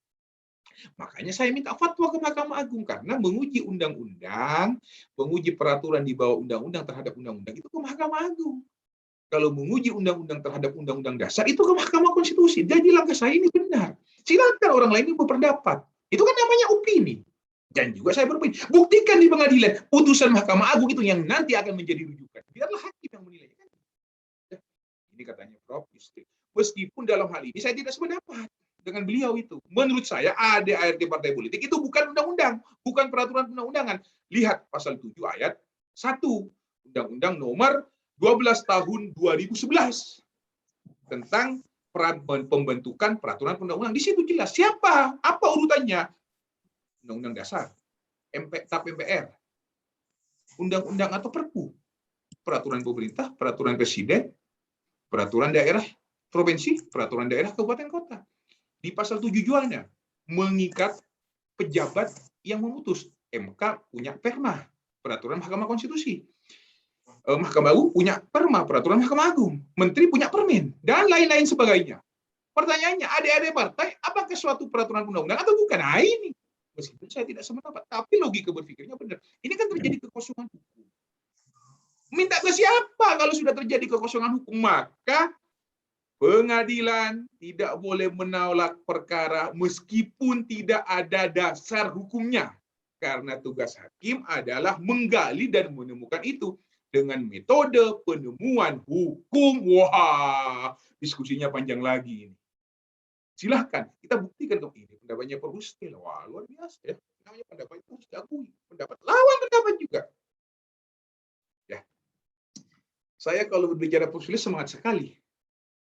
Makanya saya minta fatwa ke Mahkamah Agung, karena menguji undang-undang, menguji peraturan di bawah undang-undang terhadap undang-undang itu ke Mahkamah Agung. Kalau menguji undang-undang terhadap undang-undang dasar itu ke Mahkamah Konstitusi. Jadi langkah saya ini benar. Silakan orang lain ini berpendapat. Itu kan namanya opini. Dan juga saya berpikir, buktikan di pengadilan putusan Mahkamah Agung itu yang nanti akan menjadi rujukan. Biarlah hakim yang menilai. Ini katanya Prof. Yusril. Meskipun dalam hal ini saya tidak sependapat dengan beliau itu. Menurut saya ADART partai politik itu bukan undang-undang, bukan peraturan undang-undangan. Lihat pasal 7 ayat 1 Undang-Undang Nomor 12 Tahun 2011 tentang pembentukan peraturan undang-undang. Di situ jelas siapa, apa urutannya. Undang-undang dasar, TAP MPR, undang-undang atau perpu, peraturan pemerintah, peraturan presiden, peraturan daerah provinsi, peraturan daerah kabupaten kota. Di pasal 7 jualnya mengikat pejabat yang memutus. MK punya perma, peraturan Mahkamah Konstitusi. Mahkamah Agung punya perma, peraturan Mahkamah Agung. Menteri punya permen, dan lain-lain sebagainya. Pertanyaannya, ADART partai, apakah suatu peraturan undang-undang atau bukan? Nah ini, meskipun saya tidak sependapat, tapi logika berpikirnya benar. Ini kan terjadi kekosongan hukum. Minta ke siapa kalau sudah terjadi kekosongan hukum? Maka Pengadilan tidak boleh menolak perkara meskipun tidak ada dasar hukumnya. Karena tugas hakim adalah menggali dan menemukan itu dengan metode penemuan hukum. Wah, diskusinya panjang lagi ini. Silahkan kita buktikan dong, ini pendapatnya Pak Husnil. Wah, luar biasa ya. Namanya pendapat itu harus diakui. Pendapat lawan pendapat juga. Ya. Saya kalau berbicara Pak Husnil semangat sekali.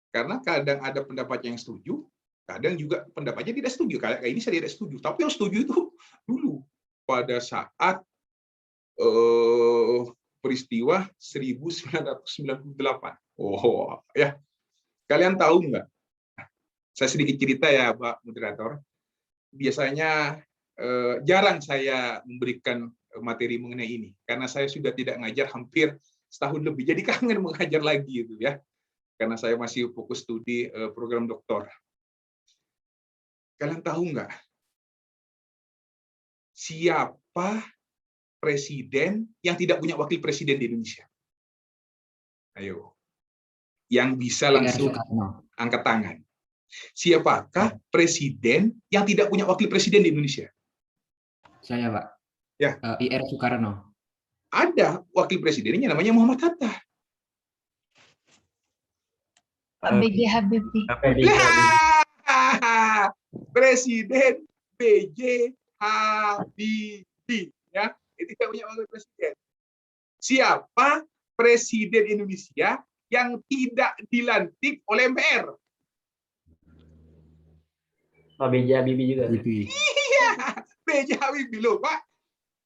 Karena kadang ada pendapat yang setuju, kadang juga pendapatnya tidak setuju. Kayak ini saya tidak setuju. Tapi yang setuju itu dulu pada saat peristiwa 1998. Oh, ya. Kalian tahu nggak? Saya sedikit cerita ya, Pak Moderator. Biasanya jarang saya memberikan materi mengenai ini karena saya sudah tidak ngajar hampir setahun lebih. Jadi kangen mengajar lagi itu ya. Karena saya masih fokus studi program doktor. Kalian tahu nggak siapa presiden yang tidak punya wakil presiden di Indonesia? Ayo, yang bisa langsung angkat tangan. Siapakah presiden yang tidak punya wakil presiden di Indonesia? Saya, Pak. Ya. IR Soekarno. Ada wakil presidennya namanya Muhammad Hatta. Pak B.J. Habibie. Presiden B.J. Habibie, ya, itu tidak punya wakil presiden. Siapa presiden Indonesia yang tidak dilantik oleh MPR? Pak B.J. Habibie juga. Iya, B.J. Habibie loh, Pak.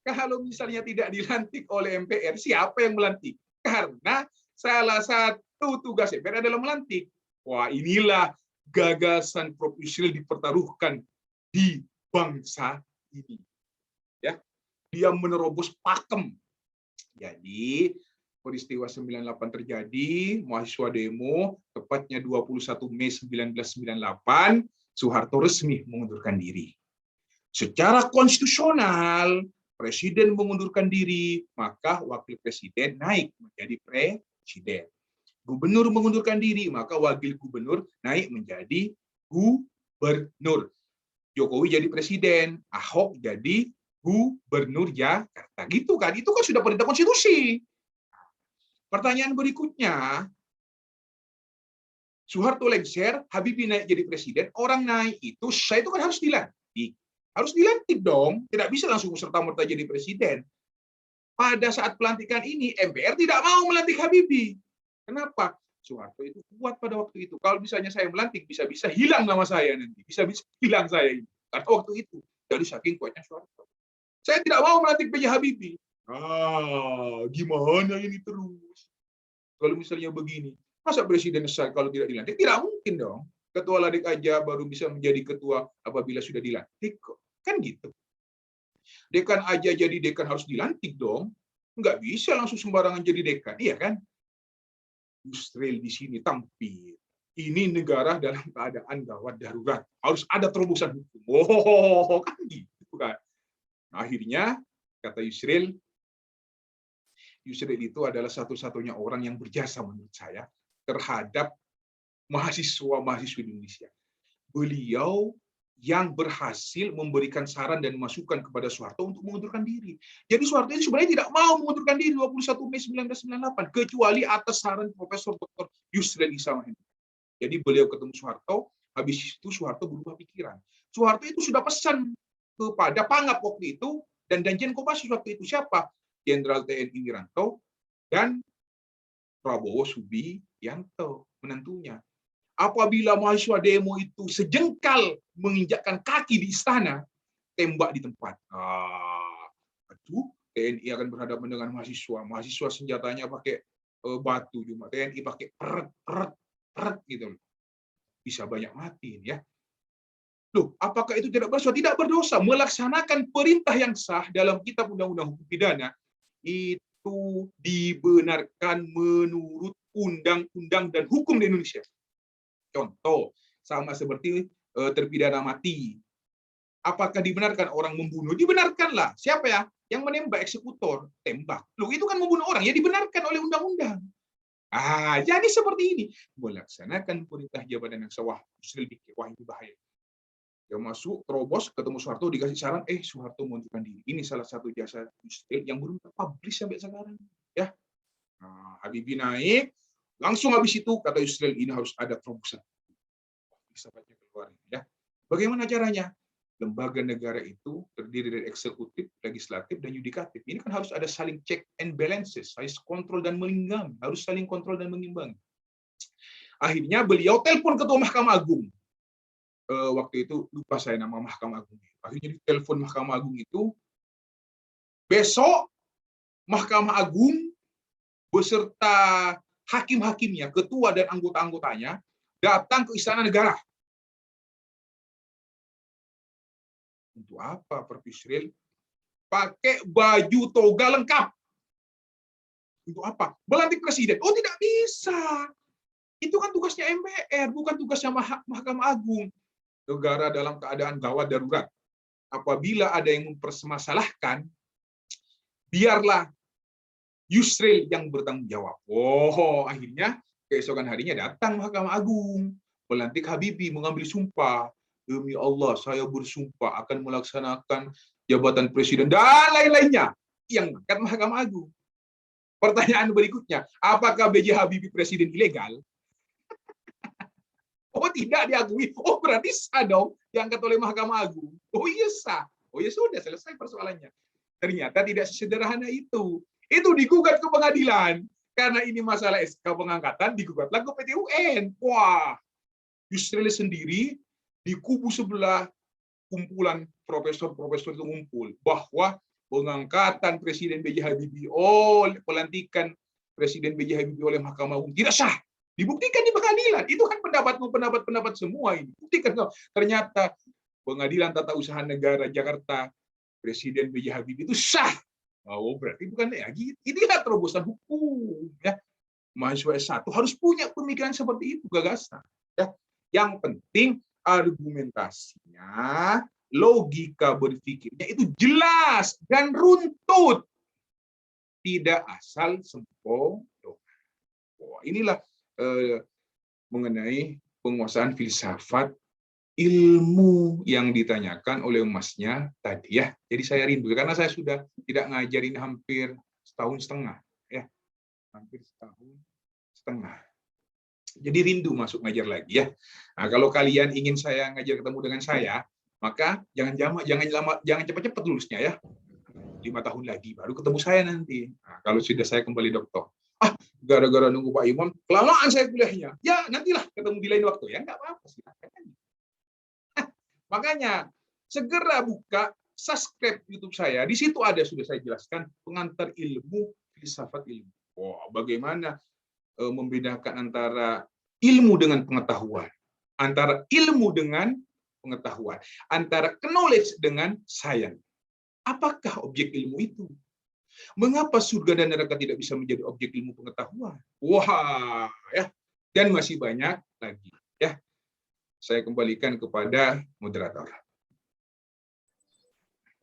Kalau misalnya tidak dilantik oleh MPR, siapa yang melantik? Karena salah satu tugas MPR adalah melantik. Wah, inilah gagasan Prof. Yusril dipertaruhkan di bangsa ini. Ya, dia menerobos pakem. Jadi peristiwa 98 terjadi, mahasiswa demo, tepatnya 21 Mei 1998, Soeharto resmi mengundurkan diri. Secara konstitusional, presiden mengundurkan diri, maka wakil presiden naik menjadi presiden. Gubernur mengundurkan diri, maka wakil gubernur naik menjadi gubernur. Jokowi jadi presiden, Ahok jadi gubernur Jakarta. Gitu kan? Itu kan sudah perintah konstitusi. Pertanyaan berikutnya, Soeharto lengser, Habibie naik jadi presiden, orang naik itu, saya itu kan harus dilantik. Harus dilantik dong, tidak bisa langsung serta-merta jadi presiden. Pada saat pelantikan ini, MPR tidak mau melantik Habibie. Kenapa? Soeharto itu kuat pada waktu itu. Kalau misalnya saya melantik, bisa-bisa hilang nama saya nanti. Bisa-bisa hilang saya ini. Karena waktu itu, dari saking kuatnya Soeharto. Saya tidak mau melantik B.J. Habibie. Gimana ini terus? Kalau misalnya begini, masa presiden sah kalau tidak dilantik? Tidak mungkin dong. Ketua Ladek aja baru bisa menjadi ketua apabila sudah dilantik kok. Kan gitu. Dekan aja jadi dekan harus dilantik dong. Nggak bisa langsung sembarangan jadi dekan, iya kan? Yusril di sini tampil. Ini negara dalam keadaan gawat darurat. Harus ada terobosan hukum. Oh, kan gitu kan. Akhirnya, kata Yusril itu adalah satu-satunya orang yang berjasa menurut saya terhadap mahasiswa-mahasiswa Indonesia. Beliau yang berhasil memberikan saran dan masukan kepada Soeharto untuk mengundurkan diri. Jadi Soeharto itu sebenarnya tidak mau mengundurkan diri 21 Mei 1998 kecuali atas saran Profesor Dr. Yusril Issa Mahendra. Jadi beliau ketemu Soeharto, habis itu Soeharto berubah pikiran. Soeharto itu sudah pesan kepada Pangap waktu itu dan Danjen Kopassus waktu itu siapa? Jenderal TNI Wiranto dan Prabowo Subianto menantunya. Apabila mahasiswa demo itu sejengkal menginjakkan kaki di istana, tembak di tempat. Aduh, TNI akan berhadapan dengan mahasiswa. Mahasiswa senjatanya pakai batu, cuma TNI pakai peret gitu. Bisa banyak mati ya. Loh, apakah itu tidak berdosa? Tidak berdosa. Melaksanakan perintah yang sah dalam Kitab Undang-Undang Hukum Pidana itu dibenarkan menurut undang-undang dan hukum di Indonesia. Contoh, sama seperti terpidana mati. Apakah dibenarkan orang membunuh? Dibenarkanlah. Siapa ya? Yang menembak, eksekutor, tembak. Loh, itu kan membunuh orang. Ya dibenarkan oleh undang-undang. Jadi seperti ini. Melaksanakan perintah jabatan yang sah. Yusril pikir, wah ini bahaya. Dia masuk, terobos, ketemu Soeharto, dikasih saran, Soeharto mengundurkan diri. Ini salah satu jasa Yusril yang belum terpublish sampai sekarang. Ya, Habibie naik, langsung habis itu kata Yusril, ini harus ada terobosan. Sahabatnya keluar. Ya, bagaimana caranya? Lembaga negara itu terdiri dari eksekutif, legislatif, dan yudikatif. Ini kan harus ada saling check and balances, harus kontrol dan mengimbangi, harus saling kontrol dan mengimbangi. Akhirnya beliau telepon Ketua Mahkamah Agung. Waktu itu lupa saya nama Mahkamah Agung. Akhirnya ditelepon Mahkamah Agung itu, besok Mahkamah Agung beserta hakim-hakimnya, ketua dan anggota-anggotanya datang ke Istana Negara. Untuk apa, Prof. Yusril? Pakai baju toga lengkap. Untuk apa? Melantik presiden. Oh, tidak bisa. Itu kan tugasnya MPR, bukan tugasnya Mahkamah Agung. Negara dalam keadaan gawat darurat. Apabila ada yang mempermasalahkan, biarlah Yusril yang bertanggung jawab. Akhirnya keesokan harinya datang Mahkamah Agung, melantik Habibie, mengambil sumpah. Demi Allah, saya bersumpah akan melaksanakan jabatan presiden dan lain-lainnya yang mengangkat Mahkamah Agung. Pertanyaan berikutnya, apakah B.J. Habibie presiden ilegal? Oh, tidak diakui. Oh, berarti sah dong diangkat oleh Mahkamah Agung. Oh iya sah. Oh ya sudah, selesai persoalannya. Ternyata tidak sesederhana itu. Itu digugat ke pengadilan. Karena ini masalah SK pengangkatan, digugatlah ke PT UN. Wah, Yusril sendiri di kubu sebelah kumpulan profesor-profesor itu ngumpul bahwa pengangkatan Presiden B.J. Habibie, pelantikan Presiden B.J. Habibie oleh Mahkamah Agung tidak sah. Dibuktikan di pengadilan. Itu kan pendapat semua ini. Buktikan. Ternyata Pengadilan Tata Usaha Negara Jakarta, Presiden B.J. Habibie itu sah. Oh, berarti bukan lagi. Inilah terobosan hukum. Ya. Mahasiswa S1 harus punya pemikiran seperti itu, gagasan. Ya. Yang penting argumentasinya, logika berpikirnya itu jelas dan runtut. Tidak asal sempoyongan. Inilah mengenai penguasaan filsafat ilmu yang ditanyakan oleh Masnya tadi ya. Jadi saya rindu karena saya sudah tidak ngajarin hampir setahun setengah ya. Hampir setahun setengah. Jadi rindu masuk ngajar lagi ya. Nah, kalau kalian ingin saya ngajar ketemu dengan saya, maka jangan cepat-cepat lulusnya ya. 5 tahun lagi baru ketemu saya nanti. Nah, kalau sudah saya kembali doktor. Gara-gara nunggu Pak Imam, kelamaan saya kuliahnya. Ya, nantilah ketemu di lain waktu ya. Enggak apa-apa silakan. Makanya segera buka subscribe YouTube saya. Di situ ada sudah saya jelaskan pengantar ilmu, filsafat ilmu. Bagaimana membedakan antara ilmu dengan pengetahuan, antara ilmu dengan pengetahuan, antara knowledge dengan science. Apakah objek ilmu itu? Mengapa surga dan neraka tidak bisa menjadi objek ilmu pengetahuan? Wah, ya. Dan masih banyak lagi, ya. Saya kembalikan kepada moderator.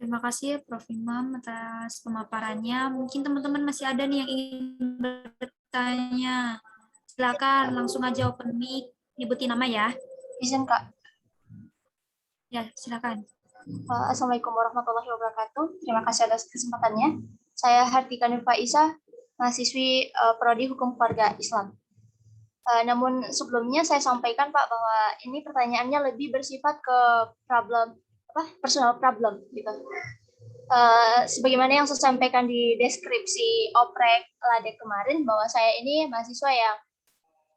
Terima kasih Prof. Imam atas pemaparannya. Mungkin teman-teman masih ada nih yang ingin bertanya. Silakan langsung aja open mic, nyebutin nama ya. Izin Kak. Ya, silakan. Assalamualaikum warahmatullahi wabarakatuh. Terima kasih atas kesempatannya. Saya Hartika Nur Faisah, mahasiswi Prodi Hukum Keluarga Islam. Namun sebelumnya saya sampaikan Pak bahwa ini pertanyaannya lebih bersifat ke personal problem gitu. Sebagaimana yang saya sampaikan di deskripsi oprek LADEK kemarin bahwa saya ini mahasiswa yang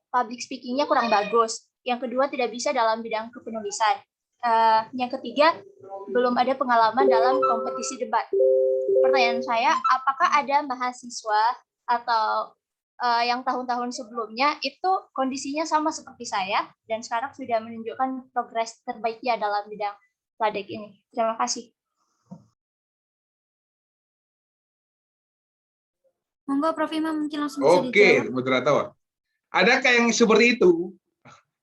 public speaking-nya kurang bagus. Yang kedua tidak bisa dalam bidang kepenulisan. Yang ketiga belum ada pengalaman dalam kompetisi debat. Pertanyaan saya, apakah ada mahasiswa atau yang tahun-tahun sebelumnya itu kondisinya sama seperti saya dan sekarang sudah menunjukkan progres terbaiknya dalam bidang LADEK ini? Terima kasih. Monggo Prof. Imam mungkin langsung bisa dijawab. Oke, moderator. Adakah yang seperti itu?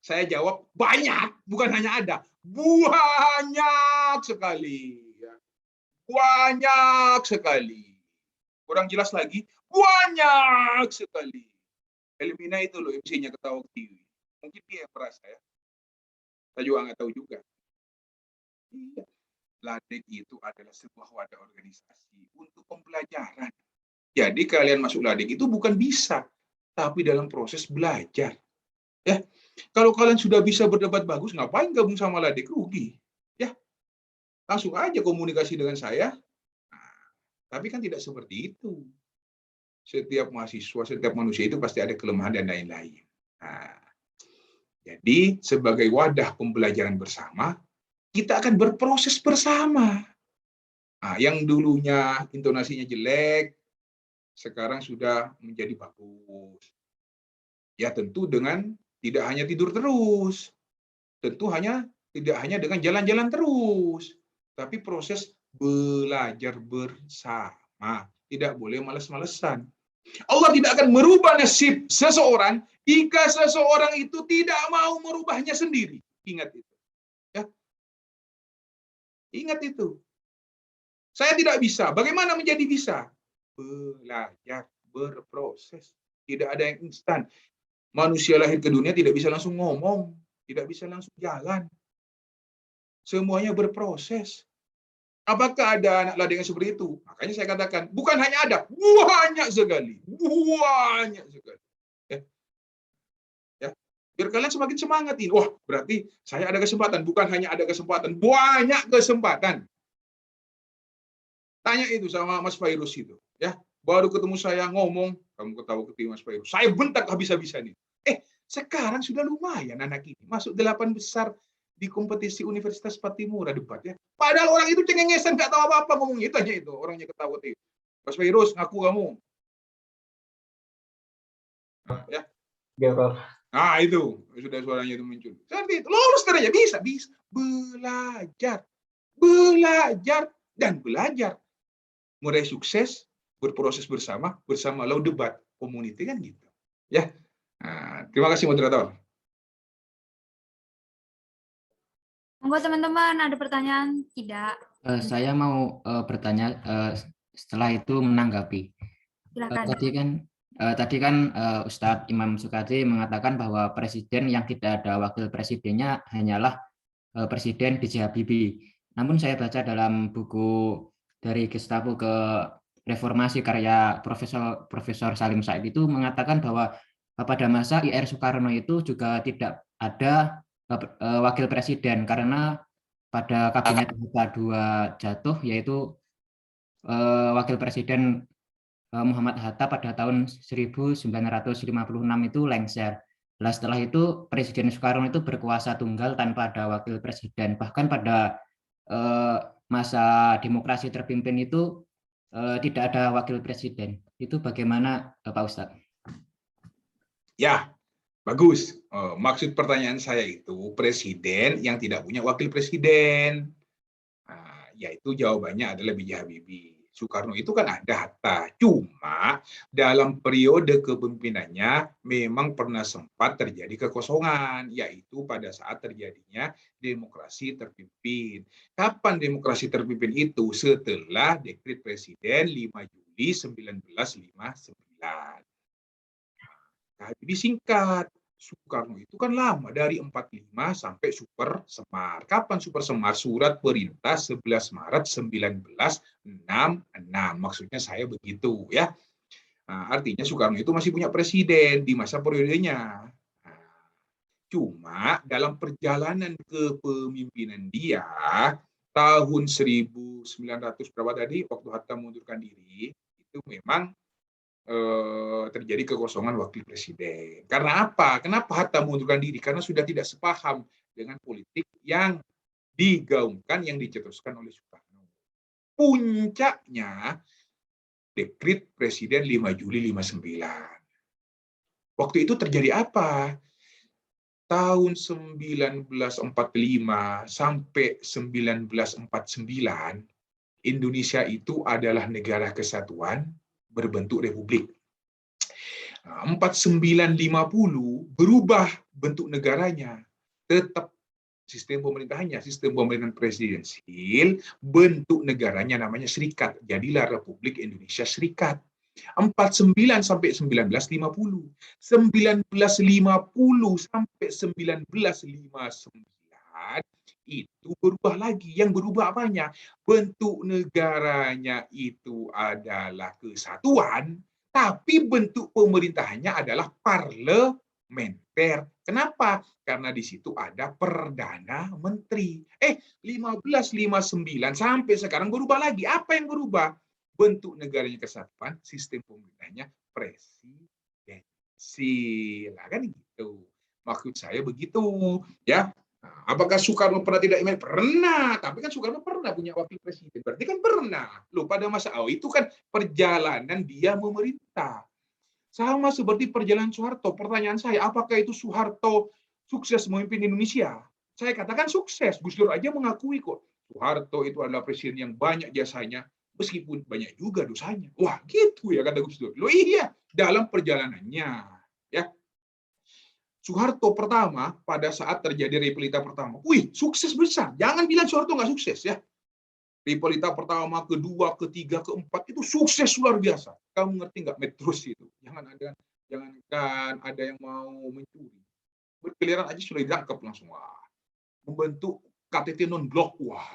Saya jawab banyak, bukan hanya ada, banyak sekali. Banyak sekali. Kurang jelas lagi, banyak sekali. Elimina itu loh MC-nya ketawa TV. Mungkin dia yang merasa ya. Saya juga nggak tahu juga. Iya. Ladek itu adalah sebuah wadah organisasi untuk pembelajaran. Jadi kalian masuk Ladek itu bukan bisa, tapi dalam proses belajar. Ya, kalau kalian sudah bisa berdebat bagus, ngapain gabung sama Ladek? Rugi. Ya, langsung aja komunikasi dengan saya. Nah, tapi kan tidak seperti itu. Setiap mahasiswa, setiap manusia itu pasti ada kelemahan dan lain-lain. Nah, jadi sebagai wadah pembelajaran bersama, kita akan berproses bersama. Nah, yang dulunya intonasinya jelek, sekarang sudah menjadi bagus. Ya tentu dengan tidak hanya tidur terus, tentu tidak hanya dengan jalan-jalan terus, tapi proses belajar bersama. Tidak boleh malas-malesan. Allah tidak akan merubah nasib seseorang jika seseorang itu tidak mau merubahnya sendiri. Ingat itu. Ya. Ingat itu. Saya tidak bisa. Bagaimana menjadi bisa? Belajar, berproses. Tidak ada yang instan. Manusia lahir ke dunia tidak bisa langsung ngomong, tidak bisa langsung jalan. Semuanya berproses. Apakah ada anak ladang yang seperti itu? Makanya saya katakan, bukan hanya ada, banyak sekali. Banyak sekali. Ya. Biar kalian semakin semangat ini. Wah, berarti saya ada kesempatan. Bukan hanya ada kesempatan, banyak kesempatan. Tanya itu sama Mas Fairuz itu. Ya. Baru ketemu saya ngomong, kamu ketawa-ketiwi Mas Fairuz. Saya bentak habis-habisan itu. Sekarang sudah lumayan anak ini. Masuk 8 besar di kompetisi Universitas Patimura debat ya. Padahal orang itu cengengesan, nggak tahu apa-apa ngomongnya. Itu aja itu, orangnya ketawa tuh. Mas Fairuz, ngaku kamu. Nah, ya. Ya, Prof. Nah, itu sudah suaranya itu muncul. Seperti itu. Lulus ternyata bisa. Belajar. Belajar dan belajar. Mulai sukses, berproses bersama lalu debat. Community kan gitu. Ya. Nah, terima kasih moderator. Monggo teman-teman, ada pertanyaan? Tidak. Saya mau bertanya setelah itu menanggapi. Silakan. Tadi kan Ustadz Imam Sukadi mengatakan bahwa presiden yang tidak ada wakil presidennya hanyalah Presiden B.J. Habibie. Namun saya baca dalam buku dari Gestapo ke Reformasi karya Profesor Salim Said itu mengatakan bahwa pada masa IR Soekarno itu juga tidak ada wakil presiden karena pada kabinet kedua jatuh yaitu wakil presiden Muhammad Hatta pada tahun 1956 itu lengser. Nah, setelah itu Presiden Soekarno itu berkuasa tunggal tanpa ada wakil presiden. Bahkan pada masa demokrasi terpimpin itu tidak ada wakil presiden. Itu bagaimana Pak Ustadz? Ya, bagus. Maksud pertanyaan saya itu presiden yang tidak punya wakil presiden. Nah, yaitu jawabannya adalah B.J. Habibie. Soekarno itu kan ada Hatta, cuma dalam periode kepemimpinannya memang pernah sempat terjadi kekosongan, yaitu pada saat terjadinya demokrasi terpimpin. Kapan demokrasi terpimpin itu? Setelah dekret Presiden 5 Juli 1959. Nah, disingkat. Soekarno itu kan lama, dari 45 sampai Super Semar. Kapan Super Semar? Surat perintah 11 Maret 1966. Maksudnya saya begitu ya. Nah, artinya Soekarno itu masih punya presiden di masa periodenya. Nah, cuma dalam perjalanan kepemimpinan dia tahun 1900 berapa tadi waktu Hatta mengundurkan diri itu memang terjadi kekosongan wakil presiden. Karena apa? Kenapa Hatta mengundurkan diri? Karena sudah tidak sepaham dengan politik yang digaungkan, yang dicetuskan oleh Soekarno. Puncaknya dekret Presiden 5 Juli 59. Waktu itu terjadi apa? Tahun 1945 sampai 1949, Indonesia itu adalah negara kesatuan berbentuk republik. 4950 berubah bentuk negaranya, tetap sistem pemerintahannya, sistem pemerintahan presidensil, bentuk negaranya namanya serikat, jadilah Republik Indonesia Serikat. 49 sampai 1950. 1950 sampai 1959 itu berubah lagi. Yang berubah apanya? Bentuk negaranya itu adalah kesatuan, tapi bentuk pemerintahannya adalah parlementer. Kenapa? Karena di situ ada Perdana Menteri. 1559 sampai sekarang berubah lagi. Apa yang berubah? Bentuk negaranya kesatuan, sistem pemerintahnya presidensial. Kan gitu. Maksud saya begitu, ya. Nah, apakah Soekarno pernah tidak email? Pernah, tapi kan Soekarno pernah punya wakil presiden. Berarti kan pernah. Loh, pada masa itu kan perjalanan dia memerintah. Sama seperti perjalanan Soeharto. Pertanyaan saya, apakah itu Soeharto sukses memimpin Indonesia? Saya katakan sukses. Gus Dur aja mengakui kok. Soeharto itu adalah presiden yang banyak jasanya, meskipun banyak juga dosanya. Wah, gitu ya kata Gus Dur. Loh iya, dalam perjalanannya. Ya. Soeharto pertama, pada saat terjadi Repelita pertama. Wih, sukses besar. Jangan bilang Soeharto nggak sukses ya. Repelita pertama, kedua, ketiga, keempat itu sukses luar biasa. Kamu ngerti nggak Metrus itu? Jangankan ada yang mau mencuri. Berkeliaran aja sudah ditangkap langsung. Wah. Membentuk KTT non-blok. Wah.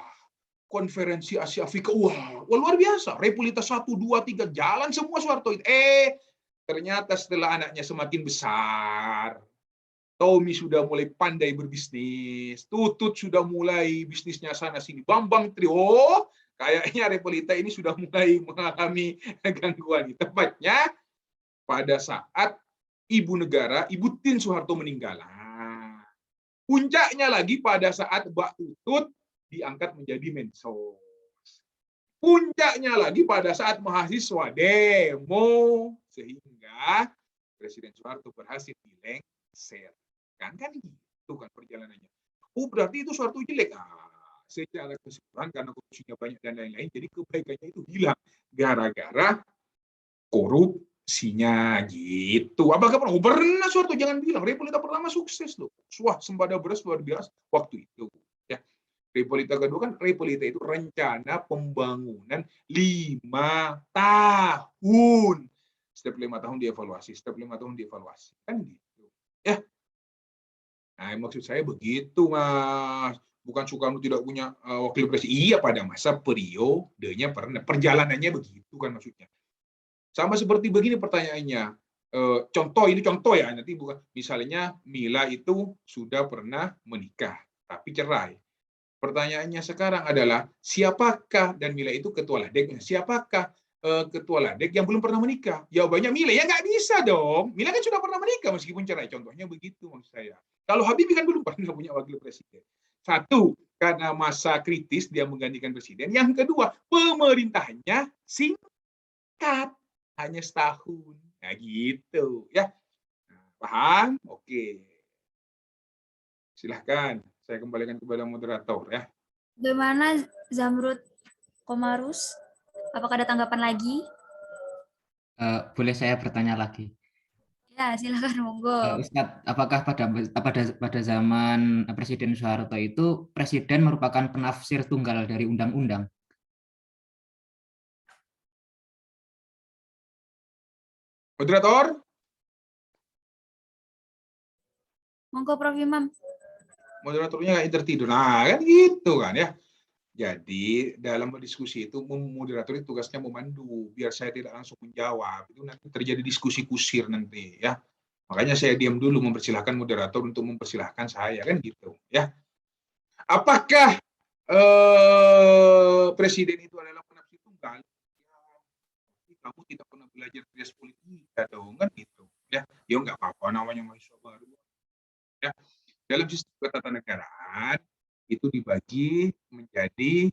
Konferensi Asia Afrika. Wah, luar biasa. Repelita 1, 2, 3 jalan semua Soeharto. Ternyata setelah anaknya semakin besar, Tommy sudah mulai pandai berbisnis, Tutut sudah mulai bisnisnya sana sini, Bambang Trio, kayaknya Repelita ini sudah mulai mengalami gangguan. Tepatnya pada saat ibu negara, Ibu Tien Soeharto meninggal. Puncaknya lagi pada saat Mbak Tutut diangkat menjadi Mensos. Puncaknya lagi pada saat mahasiswa demo, sehingga Presiden Soeharto berhasil dilengser. Kan gitu kan perjalanannya. Berarti itu Soeharto jelek. Secara keseluruhan karena korupsinya banyak dan lain-lain, jadi kebaikannya itu hilang gara-gara korupsinya gitu. Apakah pernah Soeharto? Jangan bilang Repelita pertama sukses loh. Wah, sembada beras luar biasa waktu itu. Ya. Repelita kedua kan Repelita itu rencana pembangunan 5 tahun. Setiap 5 tahun dievaluasi, setiap 5 tahun dievaluasi. Kan gitu. Ya. Nah, maksud saya begitu, Mas. Bukan Soekarno tidak punya wakil presiden. Iya, pada masa periodenya pernah. Perjalanannya begitu kan maksudnya. Sama seperti begini pertanyaannya. Ini contoh ya, nanti bukan. Misalnya Mila itu sudah pernah menikah, tapi cerai. Pertanyaannya sekarang adalah, siapakah, dan Mila itu ketua LADEK, siapakah ketua LADEK yang belum pernah menikah? Jawabannya Mila. Ya nggak bisa dong. Mila kan sudah pernah menikah meskipun cerai. Contohnya begitu maksud saya. Kalau Habibie kan belum pernah punya wakil presiden. Satu, karena masa kritis dia menggantikan presiden. Yang kedua, pemerintahannya singkat. Hanya setahun. Nah gitu. Ya. Nah, paham? Oke. Silahkan. Saya kembalikan kepada moderator. Ya. Bagaimana Zamrud Komarus? Apakah ada tanggapan lagi? Boleh saya bertanya lagi? Ya, silakan monggo. Ustadz, apakah pada zaman Presiden Soeharto itu presiden merupakan penafsir tunggal dari undang-undang? Moderator? Monggo Prof. Imam. Moderatornya nggak tertidur. Nah, kan gitu kan ya. Jadi dalam berdiskusi itu moderator itu tugasnya memandu biar saya tidak langsung menjawab. Itu nanti terjadi diskusi kusir nanti ya. Makanya saya diam dulu mempersilahkan moderator untuk mempersilahkan saya kan gitu ya. Apakah presiden itu adalah penafsir tunggal? Ya, kamu tidak pernah belajar trias politika dong kan gitu ya. Ya nggak apa-apa namanya mahasiswa baru. Ya. Dalam sistem ketatanegaraan itu dibagi menjadi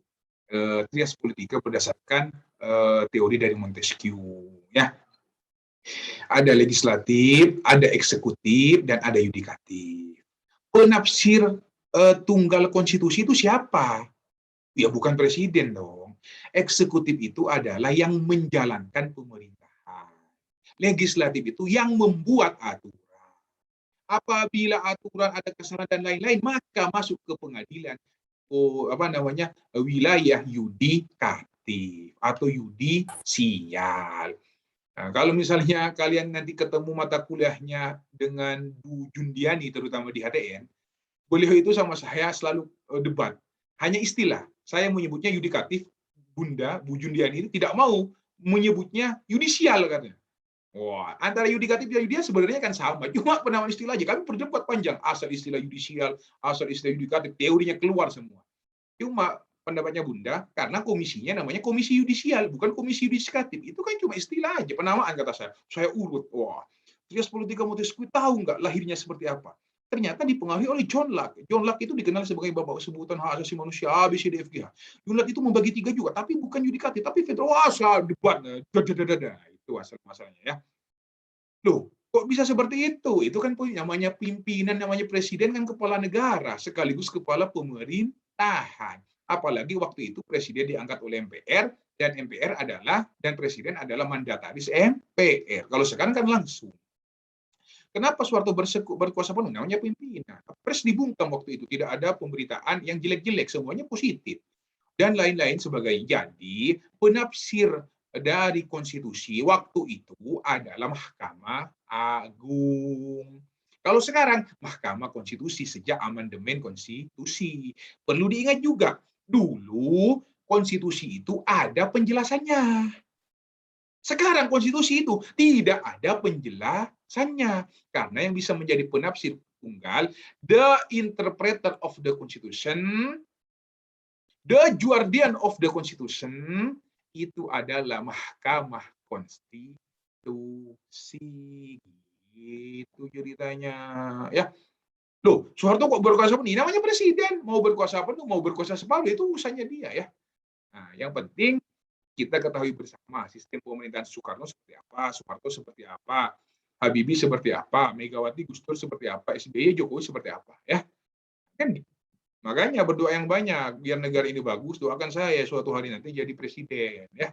trias politika berdasarkan teori dari Montesquieu ya. Ada legislatif, ada eksekutif, dan ada yudikatif. Penafsir tunggal konstitusi itu siapa? Ya bukan presiden dong. Eksekutif itu adalah yang menjalankan pemerintahan. Legislatif itu yang membuat aturan. Apabila aturan ada kesalahan dan lain-lain, maka masuk ke pengadilan wilayah yudikatif atau yudisial. Nah, kalau misalnya kalian nanti ketemu mata kuliahnya dengan Bu Jundiani, terutama di HTN, beliau itu sama saya selalu debat. Hanya istilah. Saya menyebutnya yudikatif, Bunda, Bu Jundiani ini tidak mau menyebutnya yudisial katanya. Wah, antara yudikatif dan yudisial sebenarnya kan sama, cuma penamaan istilah aja. Kami berdebat panjang, asal istilah yudisial, asal istilah yudikatif, teorinya keluar semua. Cuma pendapatnya Bunda, karena komisinya namanya komisi yudisial, bukan komisi yudikatif. Itu kan cuma istilah aja, penamaan kata saya. Saya urut, wah, Trias Politika Montesquieu tahu nggak lahirnya seperti apa? Ternyata dipengaruhi oleh John Locke. John Locke itu dikenal sebagai bapak sebutan hak asasi manusia A, B, C, D, F, G, H. John Locke itu membagi 3 juga, tapi bukan yudikatif, tapi federal. Asal debat, itu asal masalahnya ya. Loh, kok bisa seperti itu? Itu kan namanya pimpinan, namanya presiden kan kepala negara, sekaligus kepala pemerintahan. Apalagi waktu itu presiden diangkat oleh MPR, dan MPR adalah, dan presiden adalah mandataris MPR. Kalau sekarang kan langsung. Kenapa Soeharto berkuasa penuh? Namanya pimpinan. Pres dibungkam waktu itu, tidak ada pemberitaan yang jelek-jelek, semuanya positif. Dan lain-lain sebagainya. Jadi, penafsir dari konstitusi waktu itu adalah Mahkamah Agung. Kalau sekarang, Mahkamah Konstitusi sejak amandemen konstitusi. Perlu diingat juga, dulu konstitusi itu ada penjelasannya. Sekarang konstitusi itu tidak ada penjelasannya. Karena yang bisa menjadi penafsir tunggal, the interpreter of the constitution, the guardian of the constitution, itu adalah Mahkamah Konstitusi. Itu ceritanya. Ya, loh, Soeharto kok berkuasa penuh? Namanya presiden, mau berkuasa penuh, mau berkuasa separuh, itu urusannya dia ya. Nah, yang penting kita ketahui bersama sistem pemerintahan Soekarno seperti apa, Soeharto seperti apa, Habibie seperti apa, Megawati, Gus Dur seperti apa, SBY, Jokowi seperti apa, ya. Kan makanya berdoa yang banyak biar negara ini bagus, doakan saya suatu hari nanti jadi presiden, ya.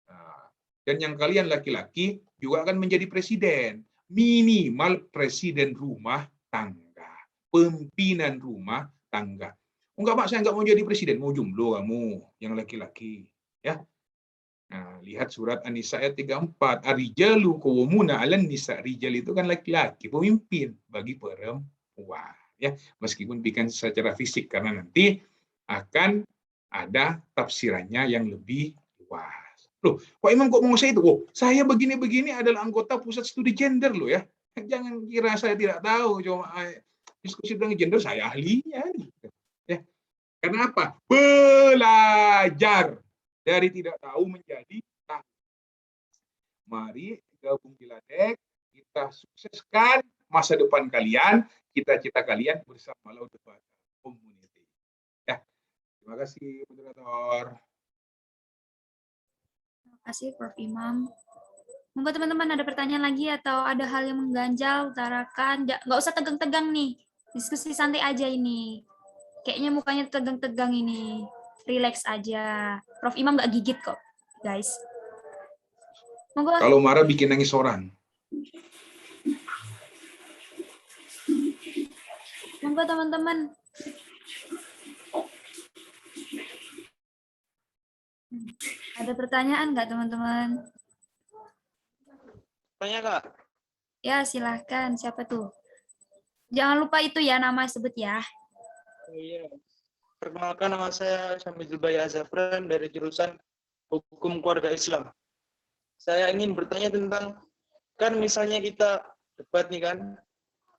Nah, dan yang kalian laki-laki juga akan menjadi presiden, minimal presiden rumah tangga, pimpinan rumah tangga. Enggak, Pak, saya enggak mau jadi presiden, mau jomblo kamu yang laki-laki, ya. Nah, lihat surat An-Nisa ayat 34. Ar-rijalu qawwamuna 'alan nisa. Rijal itu kan laki-laki, pemimpin bagi perempuan, ya. Meskipun bukan secara fisik, karena nanti akan ada tafsirannya yang lebih luas. Loh, Pak Imam kok mau saya itu? Oh, saya begini-begini adalah anggota pusat studi gender loh ya. Jangan kira saya tidak tahu, cuma diskusi tentang gender saya ahlinya gitu. Ya. Karena apa? Belajar dari tidak tahu menjadi tahu. Mari gabung di LADEK, kita sukseskan masa depan kalian, cita-cita kalian bersama Laut Debat Community. Ya, terima kasih moderator. Terima kasih Prof. Imam. Monggo teman-teman ada pertanyaan lagi atau ada hal yang mengganjal, utarakan. Nggak usah tegang-tegang nih, diskusi santai aja ini. Kayaknya mukanya tegang-tegang ini. Relax aja. Prof. Imam nggak gigit kok, guys. Monggo. Kalau marah bikin nangis orang. Monggo teman-teman. Ada pertanyaan nggak teman-teman? Tanya Kak. Ya silahkan. Siapa tuh? Jangan lupa itu ya nama sebut ya. Oh, iya. Perkenalkan, nama saya Syamidul Baya Azafran dari jurusan Hukum Keluarga Islam. Saya ingin bertanya tentang, kan misalnya kita debat nih kan,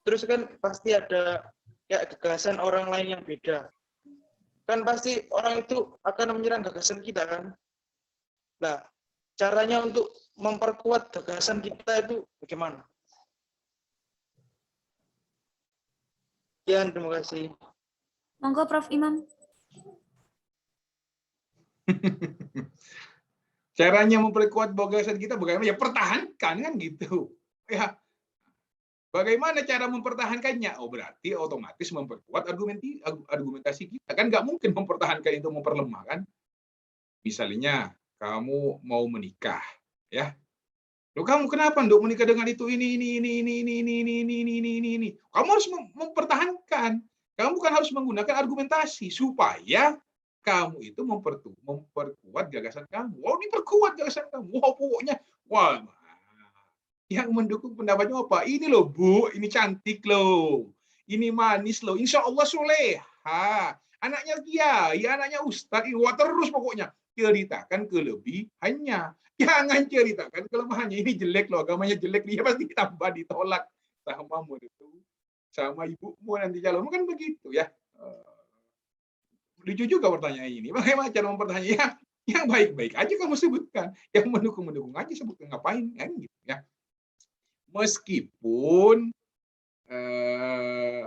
terus kan pasti ada kayak gagasan orang lain yang beda. Kan pasti orang itu akan menyerang gagasan kita kan. Nah, caranya untuk memperkuat gagasan kita itu bagaimana? Sekian, terima kasih. Monggo Prof. Imam. Caranya memperkuat gagasan kita bagaimana? Ya pertahankan kan gitu. Ya. Bagaimana cara mempertahankannya? Oh, berarti otomatis memperkuat argumentasi kita. Kan nggak mungkin mempertahankan itu memperlemah kan? Misalnya kamu mau menikah, ya. Loh, kamu kenapa untuk menikah dengan itu ini. Kamu harus mempertahankan. Kamu bukan harus menggunakan argumentasi supaya kamu itu memperkuat gagasan kamu. Wow, diperkuat gagasan kamu. Wow, pokoknya, wah, Yang mendukung pendapatnya apa? Ini loh Bu, ini cantik loh, ini manis loh, insya Allah soleha, anaknya kiai, anaknya ustadz, wah terus pokoknya ceritakan kelebihannya, jangan ceritakan kelemahannya. Ini jelek loh, agamanya jelek, dia pasti tambah ditolak sama muridmu, sama ibumu nanti calonmu, kan begitu ya. Lucu juga pertanyaan ini. Bagaimana cara mempertanyaan? Yang baik-baik aja kamu sebutkan, yang mendukung aja sebutkan, ngapain kan gitu ya. Meskipun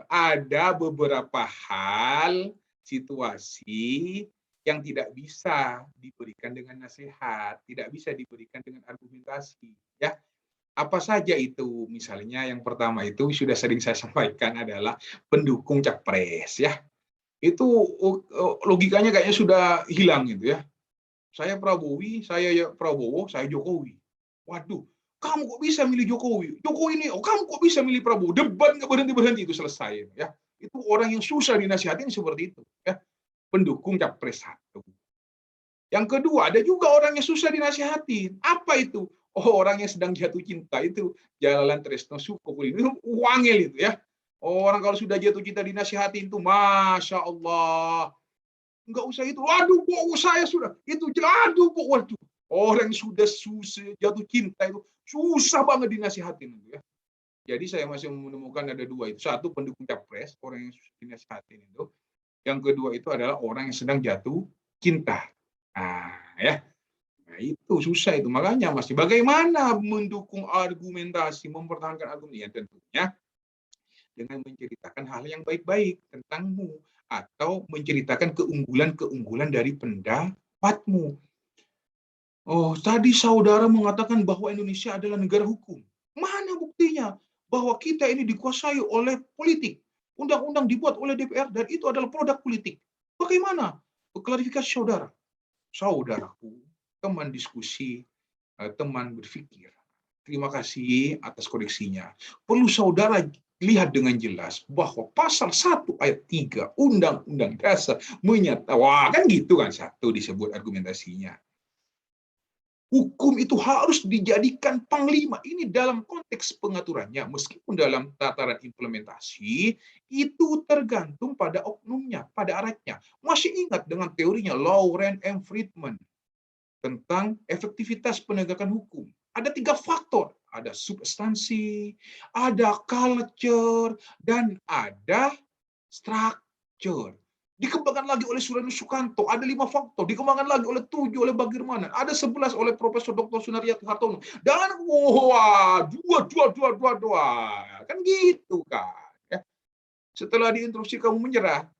ada beberapa hal, situasi yang tidak bisa diberikan dengan nasihat, tidak bisa diberikan dengan argumentasi, ya. Apa saja itu? Misalnya yang pertama itu sudah sering saya sampaikan adalah pendukung capres, ya. Itu logikanya kayaknya sudah hilang gitu ya. Saya Prabowo, saya Jokowi. Waduh, kamu kok bisa milih Jokowi? Jokowi ini, kamu kok bisa milih Prabowo? Debat nggak berhenti-berhenti, itu selesai. Ya. Itu orang yang susah dinasihatin seperti itu. Ya. Pendukung capres satu. Yang kedua, ada juga orang yang susah dinasihatin. Apa itu? Oh, orang yang sedang jatuh cinta itu. Jalan Tresno Sukopuli. Itu wangil itu ya. Orang kalau sudah jatuh cinta dinasihatin itu, Masya Allah. Enggak usah itu. Waduh, Bu, saya sudah. Itu aduh, Bu, waduh. Orang yang sudah susah jatuh cinta itu susah banget dinasihatin ya. Jadi saya masih menemukan ada dua itu. Satu pendukung capres, orang yang susah dinasihatin itu. Yang kedua itu adalah orang yang sedang jatuh cinta. Nah, ya. Nah, itu susah itu. Makanya masih bagaimana mendukung argumentasi, mempertahankan argumentasi, ya tentunya dengan menceritakan hal yang baik-baik tentangmu atau menceritakan keunggulan-keunggulan dari pendapatmu. Oh, tadi saudara mengatakan bahwa Indonesia adalah negara hukum. Mana buktinya bahwa kita ini dikuasai oleh politik? Undang-undang dibuat oleh DPR dan itu adalah produk politik. Bagaimana? Klarifikasi saudara. Saudaraku, teman diskusi, teman berpikir. Terima kasih atas koreksinya. Perlu saudara lihat dengan jelas bahwa pasal 1 ayat 3 Undang-Undang Dasar menyatakan, wah kan gitu kan, satu disebut argumentasinya. Hukum itu harus dijadikan panglima. Ini dalam konteks pengaturannya, meskipun dalam tataran implementasi itu tergantung pada oknumnya, pada aratnya. Masih ingat dengan teorinya Lauren M. Friedman tentang efektivitas penegakan hukum. Ada 3 faktor, ada substansi, ada culture, dan ada structure. Dikembangkan lagi oleh Suryani Sukanto, ada 5 faktor, dikembangkan lagi oleh 7 oleh Bagirmanan, ada 11 oleh Profesor Dr. Sunaryati Hartono, dan wah, dua, kan gitu kan. Ya. Setelah diinstruksi kamu menyerah,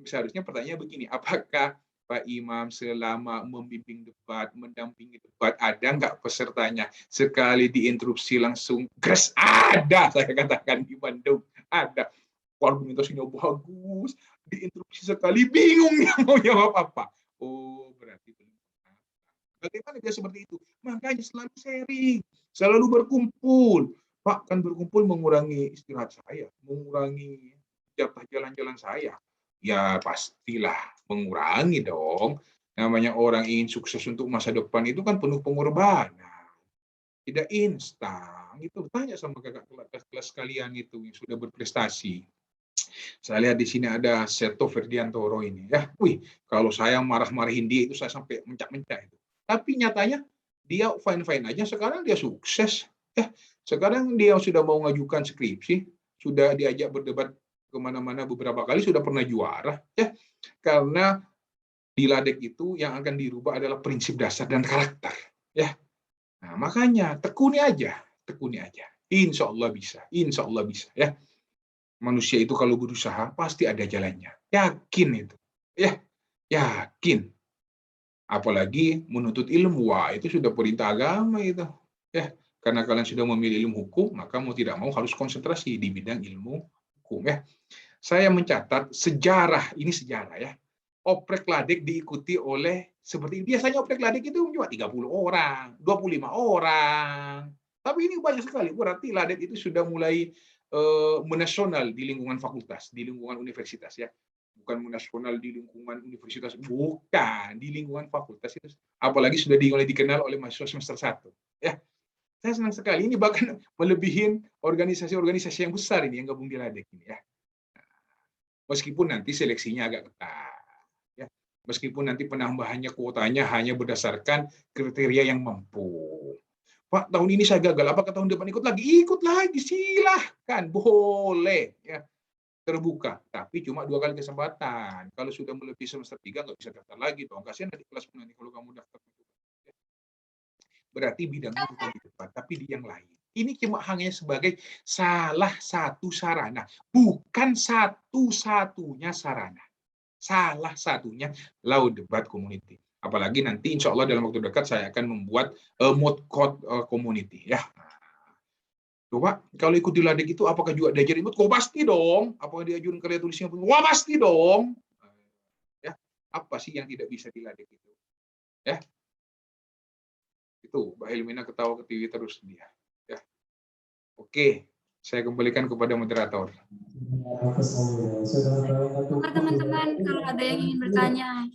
seharusnya pertanyaannya begini, apakah Pak Imam selama membimbing debat, mendampingi debat, ada nggak pesertanya sekali diinterupsi langsung gres? Ada, saya katakan di Bandung, ada. Argumentasinya bagus, diinterupsi sekali bingung dia mau jawab apa. Oh, berarti belum. Bagaimana dia seperti itu? Makanya selalu sharing, selalu berkumpul. Pak, kan berkumpul mengurangi istirahat saya, mengurangi jatah jalan-jalan saya. Ya pastilah mengurangi dong. Namanya orang ingin sukses untuk masa depan itu kan penuh pengorbanan. Tidak instan. Itu tanya sama kakak kelas kalian itu yang sudah berprestasi. Saya lihat di sini ada Seto Ferdiantoro ini ya. Wih, kalau saya marah-marahin dia itu saya sampai mencak-mencak itu. Tapi nyatanya dia fine-fine aja, sekarang dia sukses ya. Sekarang dia sudah mau ngajukan skripsi, sudah diajak berdebat kemana-mana beberapa kali, sudah pernah juara ya. Karena di Ladek itu yang akan dirubah adalah prinsip dasar dan karakter ya. Nah, makanya tekuni aja. Insya Allah bisa ya. Manusia itu kalau berusaha pasti ada jalannya. Yakin itu. Ya, yakin. Apalagi menuntut ilmu, wah itu sudah perintah agama itu. Ya, karena kalian sudah memilih ilmu hukum, maka mau tidak mau harus konsentrasi di bidang ilmu hukum ya. Saya mencatat sejarah, ini sejarah ya. Oprek Ladek diikuti oleh seperti biasanya oprek Ladek itu cuma 30 orang, 25 orang. Tapi ini banyak sekali, berarti Ladek itu sudah mulai menasional di lingkungan fakultas, di lingkungan universitas ya. Bukan menasional di lingkungan universitas, bukan, di lingkungan fakultas itu. Apalagi sudah mulai dikenal oleh mahasiswa semester 1 ya. Saya senang sekali. Ini bahkan melebihin organisasi-organisasi yang besar ini yang gabung di Ladek ini ya. Meskipun nanti seleksinya agak ketat. Ya. Meskipun nanti penambahannya kuotanya hanya berdasarkan kriteria yang mampu. Pak, tahun ini saya gagal, apakah tahun depan ikut lagi? Ikut lagi, silahkan, boleh. Ya. Terbuka, tapi cuma 2 kali kesempatan. Kalau sudah melebihi semester 3 nggak bisa daftar lagi dong. Kasihan nanti kelas 10 nanti kalau kamu daftar. Berarti bidangnya bukan di depan, tapi di yang lain. Ini cuma hanya sebagai salah satu sarana, bukan satu-satunya sarana. Salah satunya Lau Debat Community. Apalagi nanti insya Allah dalam waktu dekat saya akan membuat mode code community ya. Coba kalau ikut di Ladek itu apakah juga diajarin mood? Kok pasti dong. Apakah diajarin karya tulisnya? Wah pasti dong. Ya, apa sih yang tidak bisa di Ladek itu? Ya, itu Mbak Helmina ketawa-ketiwi terus dia. Ya. Oke, saya kembalikan kepada moderator. Oke teman-teman, kalau ada yang ingin bertanya,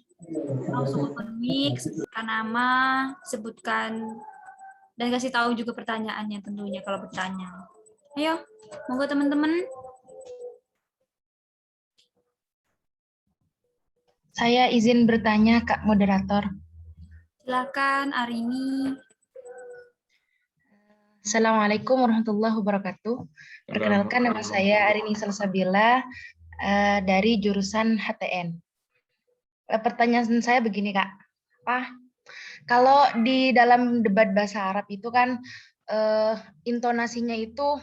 langsung open mic, sebutkan nama, sebutkan, dan kasih tahu juga pertanyaannya tentunya kalau bertanya. Ayo, monggo teman-teman. Saya izin bertanya, Kak Moderator. Silakan Arini. Assalamualaikum warahmatullahi wabarakatuh. Perkenalkan, nama saya Arini Salsabila dari jurusan HTN. Pertanyaan saya begini, Kak. Kalau di dalam debat bahasa Arab itu kan intonasinya itu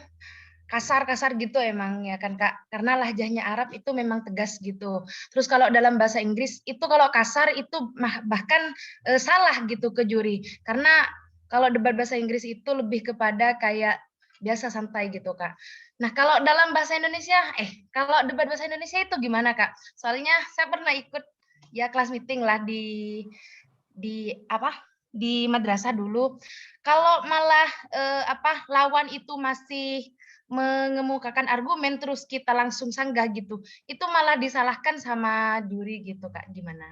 kasar-kasar gitu emang ya kan Kak, karena lahjahnya Arab itu memang tegas gitu. Terus kalau dalam bahasa Inggris itu kalau kasar itu bahkan salah gitu ke juri, karena kalau debat bahasa Inggris itu lebih kepada kayak biasa santai gitu Kak. Nah kalau dalam bahasa Indonesia, kalau debat bahasa Indonesia itu gimana Kak? Soalnya saya pernah ikut ya kelas meeting lah di madrasah dulu. Kalau malah lawan itu masih mengemukakan argumen terus kita langsung sanggah gitu, itu malah disalahkan sama juri gitu Kak, gimana?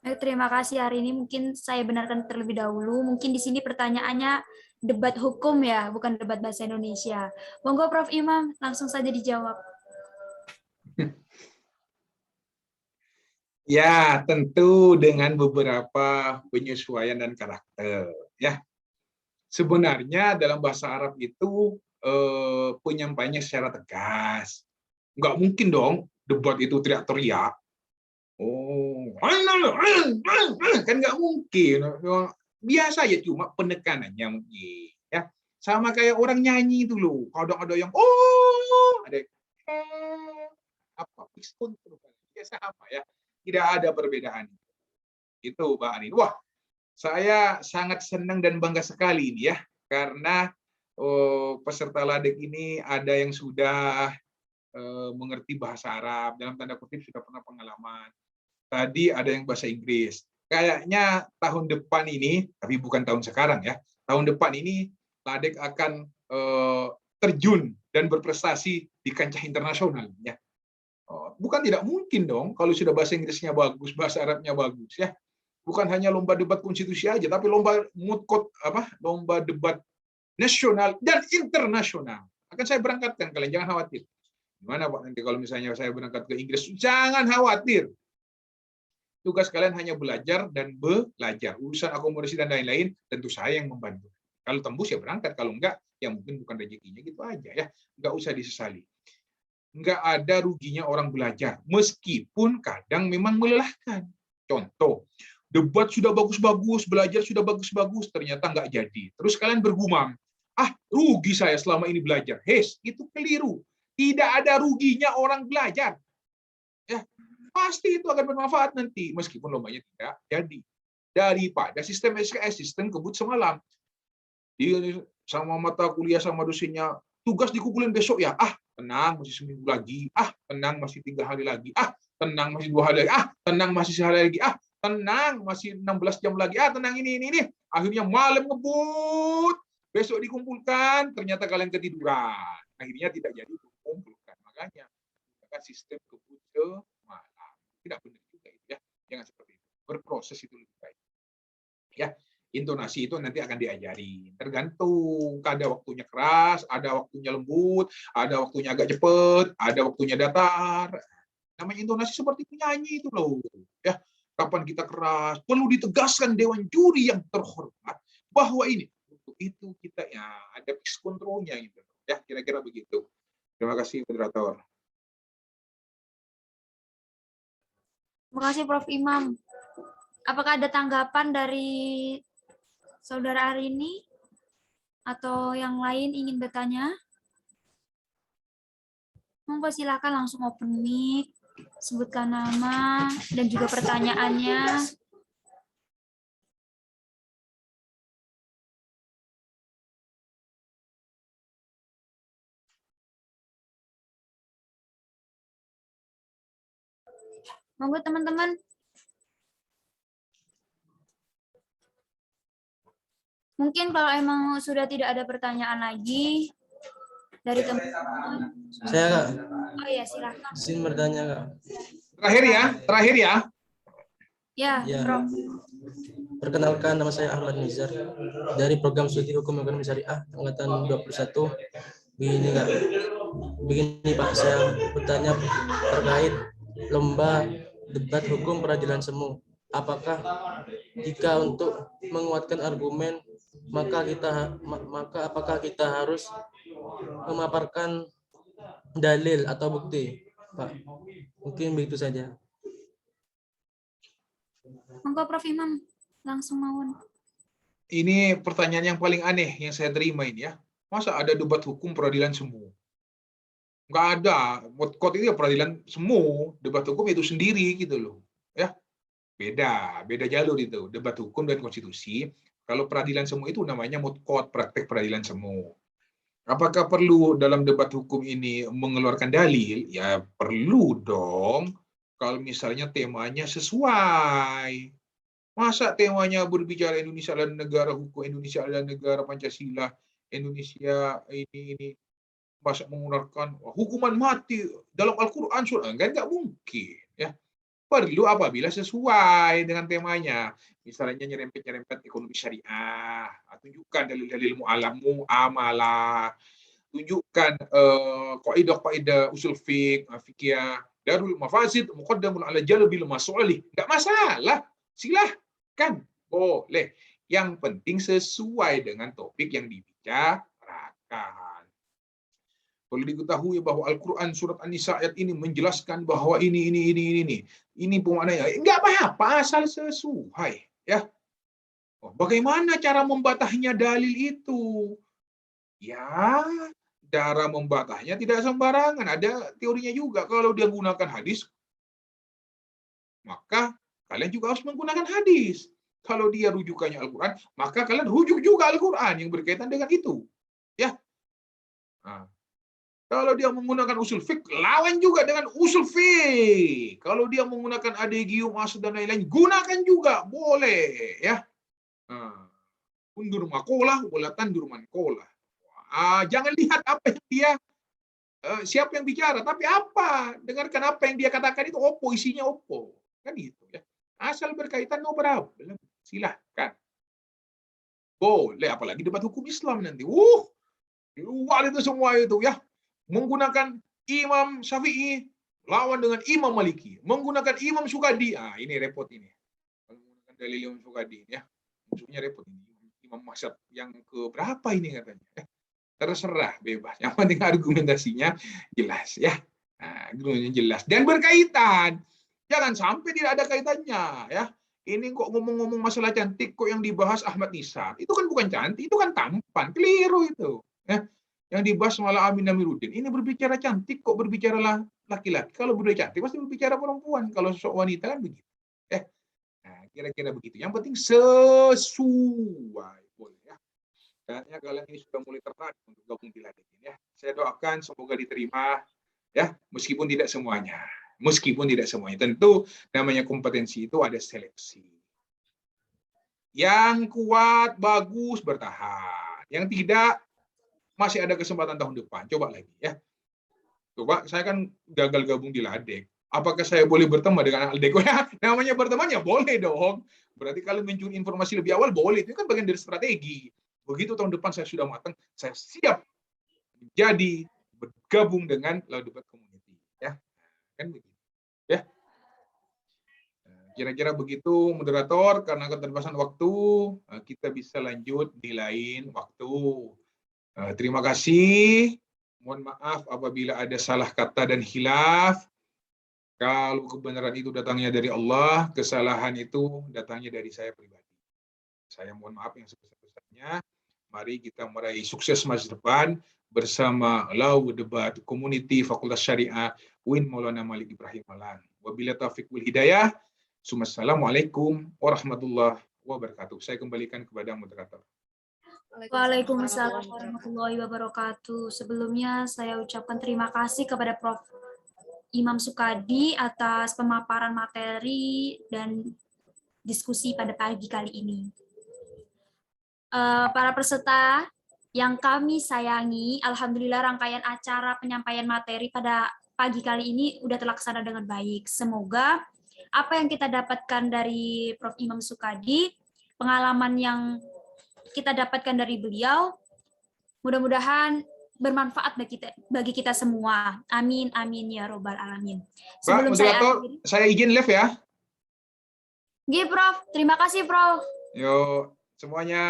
Baik, terima kasih hari ini. Mungkin saya benarkan terlebih dahulu. Mungkin di sini pertanyaannya debat hukum ya, bukan debat bahasa Indonesia. Monggo Prof. Imam, langsung saja dijawab. Ya, tentu dengan beberapa penyesuaian dan karakter. Ya, sebenarnya dalam bahasa Arab itu penyampaiannya secara tegas. Nggak mungkin dong debat itu teriak-teriak. Oh, kan nggak mungkin. Biasa ya, cuma penekanannya mungkin. Ya, sama kayak orang nyanyi itu loh. Kadang ada yang ada apa? Biasa apa ya? Tidak ada perbedaan. Itu Mbak Anin. Wah, saya sangat senang dan bangga sekali ini ya, karena peserta Ladek ini ada yang sudah mengerti bahasa Arab, dalam tanda kutip sudah pernah pengalaman. Tadi ada yang bahasa Inggris. Kayaknya tahun depan ini, tapi bukan tahun sekarang ya, tahun depan ini Ladek akan terjun dan berprestasi di kancah internasional ya. Bukan tidak mungkin dong kalau sudah bahasa Inggrisnya bagus, bahasa Arabnya bagus ya. Bukan hanya lomba debat konstitusi aja, tapi lomba lomba debat nasional dan internasional. Akan saya berangkatkan, kalian jangan khawatir. Gimana Pak nanti kalau misalnya saya berangkat ke Inggris? Jangan khawatir. Tugas kalian hanya belajar dan belajar. Urusan akomodasi dan lain-lain tentu saya yang membantu. Kalau tembus ya berangkat, kalau enggak ya mungkin bukan rezekinya, gitu aja ya. Enggak usah disesali. Enggak ada ruginya orang belajar, meskipun kadang memang melelahkan. Contoh, debat sudah bagus-bagus, belajar sudah bagus-bagus, ternyata nggak jadi. Terus kalian bergumam, rugi saya selama ini belajar. Itu keliru. Tidak ada ruginya orang belajar. Ya, pasti itu akan bermanfaat nanti, meskipun lombanya tidak jadi. Daripada sistem SKS, sistem kebut semalam. Dia sama mata kuliah sama dosennya, tugas dikumpulin besok ya. Tenang, masih seminggu lagi. Tenang, masih 3 hari lagi. Tenang, masih 2 hari lagi. Tenang, masih sehari lagi. Tenang, masih 16 jam lagi. Tenang, ini. Akhirnya malam ngebut. Besok dikumpulkan, ternyata kalian ketiduran. Akhirnya tidak jadi dikumpulkan. Makanya, sistem kebut malam. Tidak benar juga itu ya. Jangan seperti itu. Berproses itu lebih baik. Ya, Intonasi itu nanti akan diajari. Tergantung, ada waktunya keras, ada waktunya lembut, ada waktunya agak cepat, ada waktunya datar. Namanya intonasi seperti penyanyi itu loh. Ya, kapan kita keras, perlu ditegaskan Dewan Juri yang terhormat bahwa ini untuk itu kita ya ada pitch control-nya gitu. Ya, kira-kira begitu. Terima kasih moderator. Terima kasih Prof. Imam. Apakah ada tanggapan dari Saudara Arini atau yang lain ingin bertanya? Monggo silakan langsung open mic, sebutkan nama dan juga pertanyaannya. Monggo teman-teman. Mungkin kalau emang sudah tidak ada pertanyaan lagi dari teman-teman. Saya Kak, Oh iya, silakan. izin bertanya Kak. Terakhir ya. Ya, Ya. Prof. Perkenalkan, nama saya Ahmad Nizar dari program studi hukum ekonomi syariah angkatan 21. Begini Kak, begini Pak, saya bertanya terkait lomba debat hukum peradilan semu. Apakah jika untuk menguatkan argumen maka apakah kita harus memaparkan dalil atau bukti, Pak? Mungkin begitu saja. Monggo Prof. Imam, langsung mawon. Ini pertanyaan yang paling aneh yang saya terima ini ya. Masa ada debat hukum peradilan semu? Nggak ada. Motkot itu ya peradilan semu, debat hukum itu sendiri gitu loh. Ya, beda jalur itu. Debat hukum dan konstitusi. Kalau peradilan semu itu namanya motkot, praktek peradilan semu. Apakah perlu dalam debat hukum ini mengeluarkan dalil? Ya perlu dong. Kalau misalnya temanya sesuai. Masa temanya berbicara Indonesia adalah negara hukum, Indonesia adalah negara Pancasila, Indonesia ini masa menggunakan hukuman mati dalam Al-Quran surah, nggak mungkin ya. Perlu apabila sesuai dengan temanya. Misalnya nyerempet ekonomi syariah, tunjukkan dalil-dalil mu'amalah, tunjukkan kaidah-kaidah usul fikih, darul mafasid muqaddamun ala jalbil masalih. Enggak masalah. Silahkan. Boleh. Yang penting sesuai dengan topik yang dibicarakan. Perlu diketahui bahwa Al-Quran surat An-Nisa ayat ini menjelaskan bahwa ini pemaknanya. Enggak apa-apa, asal sesuai. Ya. Bagaimana cara membatahnya dalil itu? Ya, cara membatahnya tidak sembarangan. Ada teorinya juga. Kalau dia gunakan hadis, maka kalian juga harus menggunakan hadis. Kalau dia rujukannya Al-Quran, maka kalian rujuk juga Al-Quran yang berkaitan dengan itu. Ya. Nah. Kalau dia menggunakan usul fiqh, lawan juga dengan usul fiqh. Kalau dia menggunakan adegium, maksud dan lain-lain, gunakan juga, boleh, ya. Undur makolah, wala tandur mankolah. Jangan lihat apa yang dia, siapa yang bicara, tapi apa, dengarkan apa yang dia katakan itu opo, isinya opo, kan gitu ya. Asal berkaitan no problem, silahkan. Boleh, apalagi debat hukum Islam nanti. Luar itu semua itu ya. Menggunakan Imam Syafi'i lawan dengan Imam Maliki, menggunakan Imam Sukadi. Ini repot ini. Menggunakan dalil Imam Sukadi ya. Musuhnya repot ini. Imam Masyad yang keberapa ini katanya. Terserah, bebas. Yang penting argumentasinya jelas ya. Argumentasinya jelas dan berkaitan. Jangan sampai tidak ada kaitannya ya. Ini kok ngomong-ngomong masalah cantik kok yang dibahas Ahmad Nizar. Itu kan bukan cantik, itu kan tampan. Keliru itu. Ya. Yang dibahas malah Amin Amiruddin. Ini berbicara cantik kok berbicara laki-laki. Kalau berbicara cantik pasti berbicara perempuan. Kalau sok wanita kan begitu. Nah, kira-kira begitu. Yang penting sesuai. Boleh ya. Kayaknya kalian ini sudah mulai tertarik untuk gabung di Ladek ini ya. Saya doakan semoga diterima ya, meskipun tidak semuanya. Meskipun tidak semuanya. Tentu namanya kompetensi itu ada seleksi. Yang kuat, bagus, bertahan. Yang tidak, masih ada kesempatan tahun depan. Coba lagi ya. Coba, saya kan gagal gabung di Ladek. Apakah saya boleh berteman dengan Aldeko? Ya, namanya berteman ya boleh dong. Berarti kalau mencuri informasi lebih awal boleh. Itu kan bagian dari strategi. Begitu tahun depan saya sudah matang, saya siap menjadi bergabung dengan Law Debat Community. Ya, kan begitu. Ya. Kira-kira begitu, moderator. Karena keterbatasan waktu, kita bisa lanjut di lain waktu. Terima kasih. Mohon maaf apabila ada salah kata dan khilaf. Kalau kebenaran itu datangnya dari Allah, kesalahan itu datangnya dari saya pribadi. Saya mohon maaf yang sebesar-besarnya. Mari kita meraih sukses masa depan bersama Law Debat Community Fakultas Syariah UIN Maulana Malik Ibrahim Malang. Wabillahi taufiq wal hidayah. Assalamualaikum warahmatullahi wabarakatuh. Saya kembalikan kepada moderator. Waalaikumsalam warahmatullahi wabarakatuh. Sebelumnya saya ucapkan terima kasih kepada Prof. Imam Sukadi atas pemaparan materi dan diskusi pada pagi kali ini. Para peserta yang kami sayangi, alhamdulillah rangkaian acara penyampaian materi pada pagi kali ini sudah terlaksana dengan baik. Semoga apa yang kita dapatkan dari Prof. Imam Sukadi, pengalaman yang kita dapatkan dari beliau, mudah-mudahan bermanfaat bagi kita semua. Amin, amin ya robbal alamin. Sebelum saya izin live ya. Oke, Prof. Terima kasih, Prof. Yuk, semuanya.